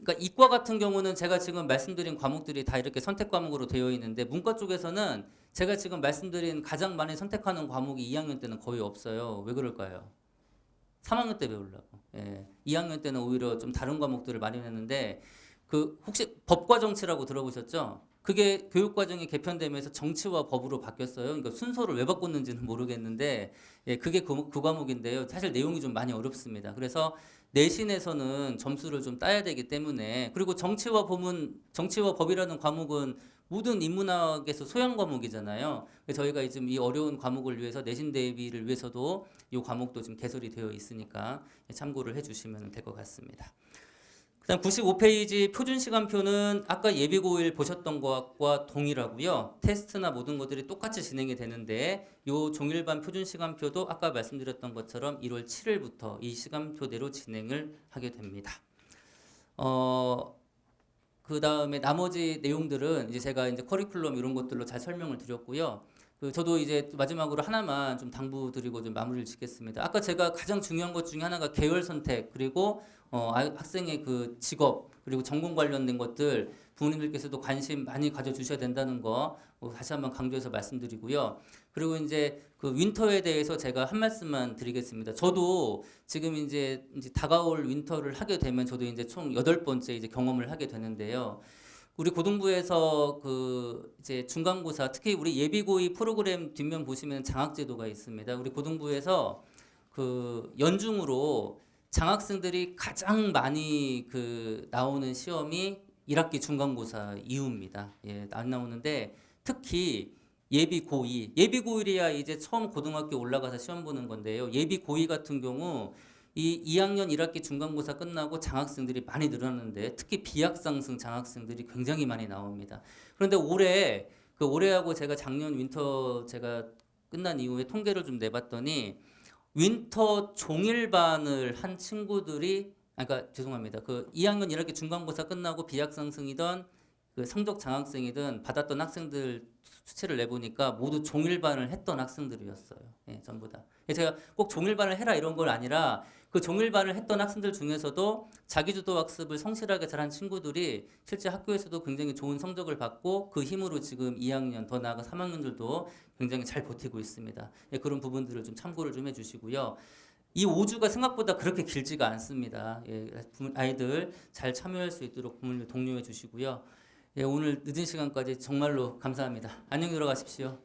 그러니까 이과 같은 경우는 제가 지금 말씀드린 과목들이 다 이렇게 선택 과목으로 되어 있는데 문과 쪽에서는 제가 지금 말씀드린 가장 많이 선택하는 과목이 2학년 때는 거의 없어요. 왜 그럴까요? 3학년 때 배우려고. 2학년 때는 오히려 좀 다른 과목들을 많이 했는데 그 혹시 법과 정치라고 들어보셨죠? 그게 교육과정이 개편되면서 정치와 법으로 바뀌었어요. 그러니까 순서를 왜 바꿨는지는 모르겠는데 그게 그 과목인데요. 사실 내용이 좀 많이 어렵습니다. 그래서 내신에서는 점수를 좀 따야 되기 때문에 그리고 정치와 법이라는 과목은 모든 인문학에서 소양 과목이잖아요. 그래서 저희가 지금 이 어려운 과목을 위해서 내신 대비를 위해서도 이 과목도 지금 개설이 되어 있으니까 참고를 해주시면 될 것 같습니다. 그다음 95페이지 표준 시간표는 아까 예비고1 보셨던 것과 동일하고요. 테스트나 모든 것들이 똑같이 진행이 되는데 요 종일반 표준 시간표도 아까 말씀드렸던 것처럼 1월 7일부터 이 시간표대로 진행을 하게 됩니다. 그다음에 나머지 내용들은 이제 제가 이제 커리큘럼 이런 것들로 잘 설명을 드렸고요. 저도 이제 마지막으로 하나만 좀 당부드리고 좀 마무리를 짓겠습니다. 아까 제가 가장 중요한 것 중에 하나가 계열 선택 그리고 학생의 그 직업 그리고 전공 관련된 것들 부모님들께서도 관심 많이 가져주셔야 된다는 거 다시 한번 강조해서 말씀드리고요. 그리고 이제 그 윈터에 대해서 제가 한 말씀만 드리겠습니다. 저도 지금 이제 다가올 윈터를 하게 되면 저도 이제 총 8번째 이제 경험을 하게 되는데요. 우리 고등부에서 그 이제 중간고사 특히 우리 예비고의 프로그램 뒷면 보시면 장학제도가 있습니다. 우리 고등부에서 그 연중으로 장학생들이 가장 많이 그 나오는 시험이 1학기 중간고사 이후입니다. 안 나오는데 특히 예비 고2, 예비 고1이야 이제 처음 고등학교 올라가서 시험 보는 건데요. 예비 고2 같은 경우 이 2학년 1학기 중간고사 끝나고 장학생들이 많이 늘었는데 특히 비학상승 장학생들이 굉장히 많이 나옵니다. 그런데 올해하고 제가 작년 윈터 제가 끝난 이후에 통계를 좀 내봤더니 윈터 종일반을 한 친구들이 그러니까 죄송합니다. 그 2학년 1학기 중간고사 끝나고 비학상승이던 그 성적 장학생이든 받았던 학생들 수치를 내보니까 모두 종일반을 했던 학생들이었어요. 예, 전부 다. 그래서 제가 꼭 종일반을 해라 이런 건 아니라 그 종일반을 했던 학생들 중에서도 자기주도 학습을 성실하게 잘한 친구들이 실제 학교에서도 굉장히 좋은 성적을 받고 그 힘으로 지금 2학년 더 나아가 3학년들도 굉장히 잘 버티고 있습니다. 예, 그런 부분들을 좀 참고를 좀 해주시고요. 이 5주가 생각보다 그렇게 길지가 않습니다. 예, 아이들 잘 참여할 수 있도록 부모님 독려해 주시고요. 예, 오늘 늦은 시간까지 정말로 감사합니다. 안녕히 들어가십시오.